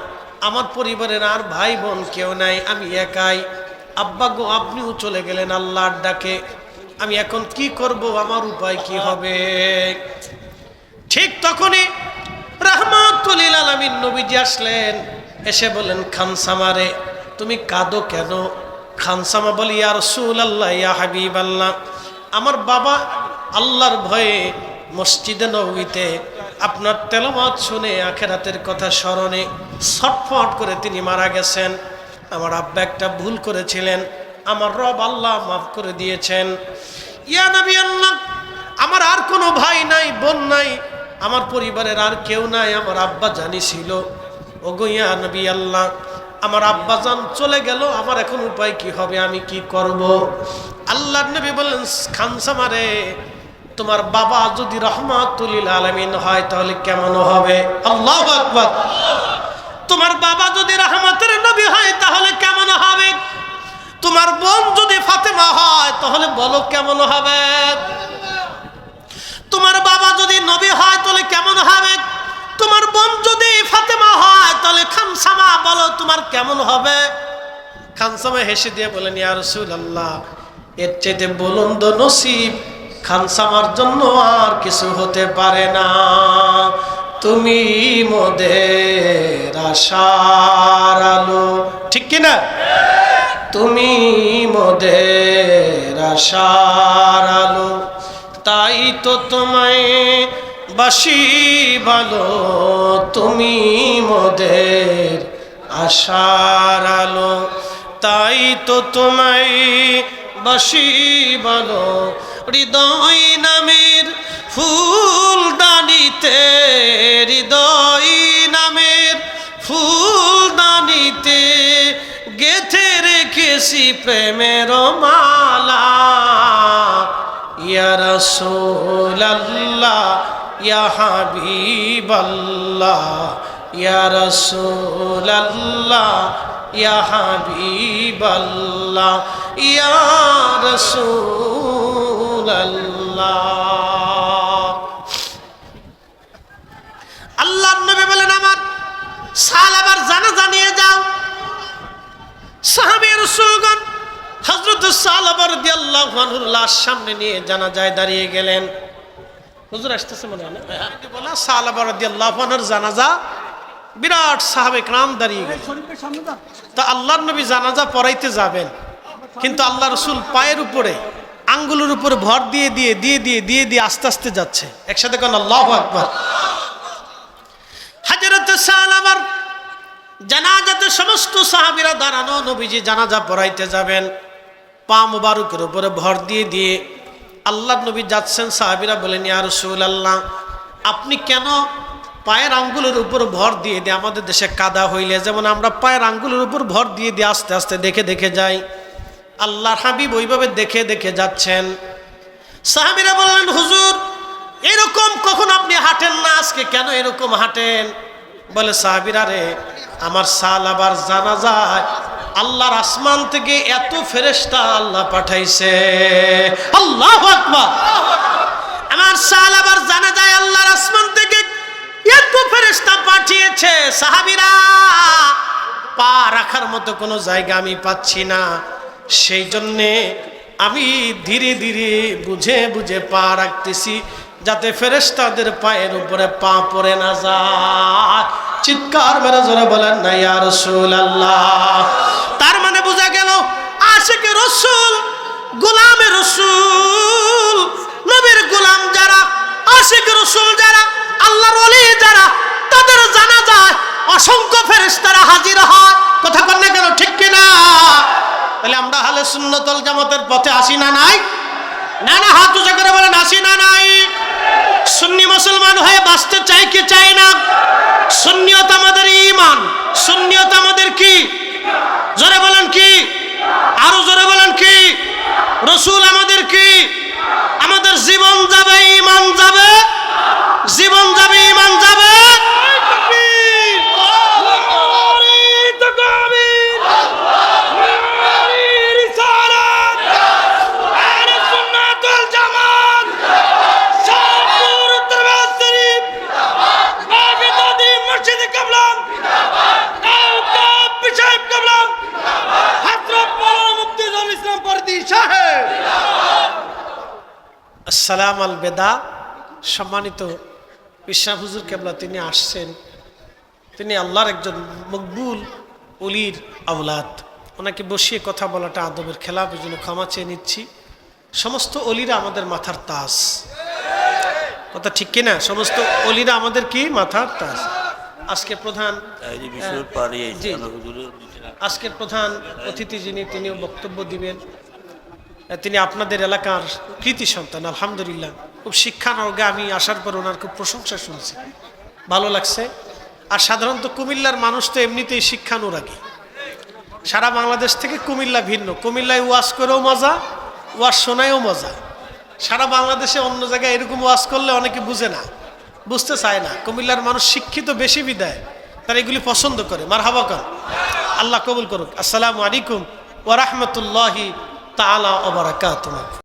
আমার পরিবারের আর ভাই বোন কেউ নাই, আমি একাই। আব্বা গো, আপনিও চলে গেলেন আল্লাহর ডাকে, আমি এখন কি করব, আমার উপায় কি হবে? ঠিক তখনই রাহমাতুল লিল আলামিন নবীজি আসলেন। এসে বলেন খানসামারে তুমি কাঁদো কেন? খানসামা বলি ইয়া রাসূলুল্লাহ ইয়া হাবিবাল্লাহ, আমার বাবা আল্লাহর ভয়ে মসজিদে নববীতে আপনার তেলাওয়াত শুনে আখিরাতের কথা স্মরণে ছটফট করে তিনি মারা গেছেন। আমার আব্বা একটা ভুল করেছিলেন, আমার রব আল্লাহ মাফ করে দিয়েছেন। ইয়া নবী আল্লাহ, আমার আর কোনো ভাই নাই, বোন নাই, আমার পরিবারের আর কেউ নাই, আমার আব্বা জানি ছিল। ওগো ইয়া নবী আল্লাহ, আমার আব্বা জান চলে গেল, আমার এখন উপায় কি হবে, আমি কি করব? আল্লাহর নবী বললেন খানসামারে তোমার বাবা যদি রহমাতুল লিল আলামিন হয় তাহলে কেমন হবে? আল্লাহু আকবার। তোমার বাবা যদি রহমতের নবী হয় তাহলে কেমন হবে? তোমার বোন যদি ফাতেমা হয় তাহলে বলো কেমন হবে? তোমার বাবা যদি নবী হয় তাহলে কেমন হবে? তোমার বোন যদি ফাতেমা হয় তাহলে খানসামা বলো তোমার কেমন হবে? খানসামা হেসে দিয়ে বলেন ইয়া রাসূলুল্লাহ, এর চাইতে বুলন্দ নসিব খানসামার জন্য আর কিছু হতে পারে না। তুমি মোদের আশার আলো, ঠিক কিনা? তুমি মোদের আশার আলো, তাই তো তোমায় বাসি ভালো। তুমি মোদের আশার আলো, তাই তো তোমায় বাসি ভালো। হৃদয় নামের ফুলদানিতে, হৃদয় নামের ফুলদানিতে গেথে রেখেছি প্রেমের মালা। ইয়া রাসূলুল্লাহ ইয়া হাবিবাল্লাহ, ইয়া রাসূলুল্লাহ ইয়া হাবিবাল্লাহ, ইয়া রাসূলুল্লাহ। আল্লাহর নবী বলেন আমার সাহাবার জানাজা নিয়ে যাও। সাহাবী রাসূলগণ হযরত সাহাবা রাদিয়াল্লাহু আনহুর লাশ সামনে নিয়ে জানাজায় দাঁড়িয়ে গেলেন। হুজুর আসতেছে মনে হয় না? বলা সাহাবা রাদিয়াল্লাহু আনহুর জানাজা, বিরাট সাহাবে کرام দাঁড়িয়ে গেলেন। তা আল্লাহর নবী জানাজা পড়াইতে যাবেন, কিন্তু আল্লাহ রাসূল পায়ের উপরে আঙ্গুলের উপরে ভর দিয়ে দিয়ে দিয়ে দিয়ে দিয়ে দিয়ে আস্তে আস্তে যাচ্ছে। একসাথে কোন আল্লাহু আকবার। হযরত সাহাবার জানাজাতে সমস্ত সাহাবীরা দাঁড়ানো, নবীজি জানাজা পড়াইতে যাবেন, পা মুবারকের উপরে ভর দিয়ে দিয়ে আল্লাহর নবী যাচ্ছেন। সাহাবীরা বলেন ইয়া রাসূলুল্লাহ, আপনি কেন পায়ের আঙ্গুলের উপর ভর দিয়ে দিয়ে, আমাদের দেশে কাদা হইলে যেমন আমরা পায়ের আঙ্গুলের উপর ভর দিয়ে দিয়ে আস্তে আস্তে দেখে দেখে যাই, আল্লাহর হাবিব ওইভাবে দেখে দেখে যাচ্ছেন। সাহাবীরা বললেন হুজুর এরকম কখন আপনি হাঁটেন না, আজকে কেন এরকম হাঁটেন? বলে সাহাবীরা রে, আমার সাহাবার জানাজায় আল্লাহর আসমান থেকে এত ফেরেশতা আল্লাহ পাঠাইছে। আল্লাহু আকবার। আমার সাহাবার জানাজায় আল্লাহর আসমান থেকে এত ফেরেশতা পাঠিয়েছে, সাহাবীরা পা রাখার মতো কোনো জায়গা আমি পাচ্ছি না, সেই জন্যে আমি ধীরে ধীরে বুঝে বুঝে পা রাখতেছি যাতে ফেরেশতাদের পায়ের উপরে পা পড়ে না যায়। চিৎকার মেরে জোরে বলেন না ইয়া রাসূলুল্লাহ। তার মানে বোঝা গেল আশিকে রাসূল, গোলামে রাসূল, নবীর গোলাম যারা, আশিক রাসূল যারা, আল্লাহর ওলি যারা, তাদের জানাজায় অসংখ্য ফেরেশতারা হাজির হয়। কথা বল না কেন, ঠিক কিনা? তাহলে আমরা আহলে সুন্নাত ওয়াল জামাতের পথে আসি না নাই? না না, হাত উঁচু করে বলেন আসি না নাই? সুন্নি মুসলমান হয়ে বাঁচতে চাই কি চাই না? সুন্নিয়ত আমাদের ঈমান, সুন্নিয়ত আমাদের কি? জোরে বলেন কি? আরো জোরে বলেন কি? রাসূল আমাদের কি? আমাদের জীবন যাবে, ঈমান যাবে, জীবন যাবে, ঈমান যাবে। আসসালাম আল বেদা। সম্মানিত পিসা হুজুর কেবলা তিনি আসছেন, তিনি আল্লাহর একজন মকবুল অলির আওলাদ। ওনাকে বসিয়ে কথা বলাটা আদবের খেলাফ, এই জন্য ক্ষমা চেয়ে নিচ্ছি। সমস্ত অলিরা আমাদের মাথার তাজ, কথা ঠিক কিনা? সমস্ত অলিরা আমাদের কি মাথার তাজ। আজকে প্রধান জি, আজকের প্রধান অতিথি যিনি, তিনিও বক্তব্য দিবেন। তিনি আপনাদের এলাকার কৃতি সন্তান, আলহামদুলিল্লাহ। খুব শিক্ষানর্গে আমি আসার পর ওনার খুব প্রশংসা শুনছি, ভালো লাগছে। আর সাধারণত কুমিল্লার মানুষ তো এমনিতেই শিক্ষানুরাগী। সারা বাংলাদেশ থেকে কুমিল্লা ভিন্ন। কুমিল্লায় ওয়াজ করেও মজা, ওয়াজ শোনায়ও মজা। সারা বাংলাদেশে অন্য জায়গায় এরকম ওয়াজ করলে অনেকে বুঝে না, বুঝতে চায় না। কুমিল্লার মানুষ শিক্ষিত বেশি বিদায় তারা এগুলি পছন্দ করে। মারহাবা কর, আল্লাহ কবুল করুক। আসসালামু আলাইকুম ওয়া রাহমাতুল্লাহি তাআলা ওয়া বারাকাতুহু।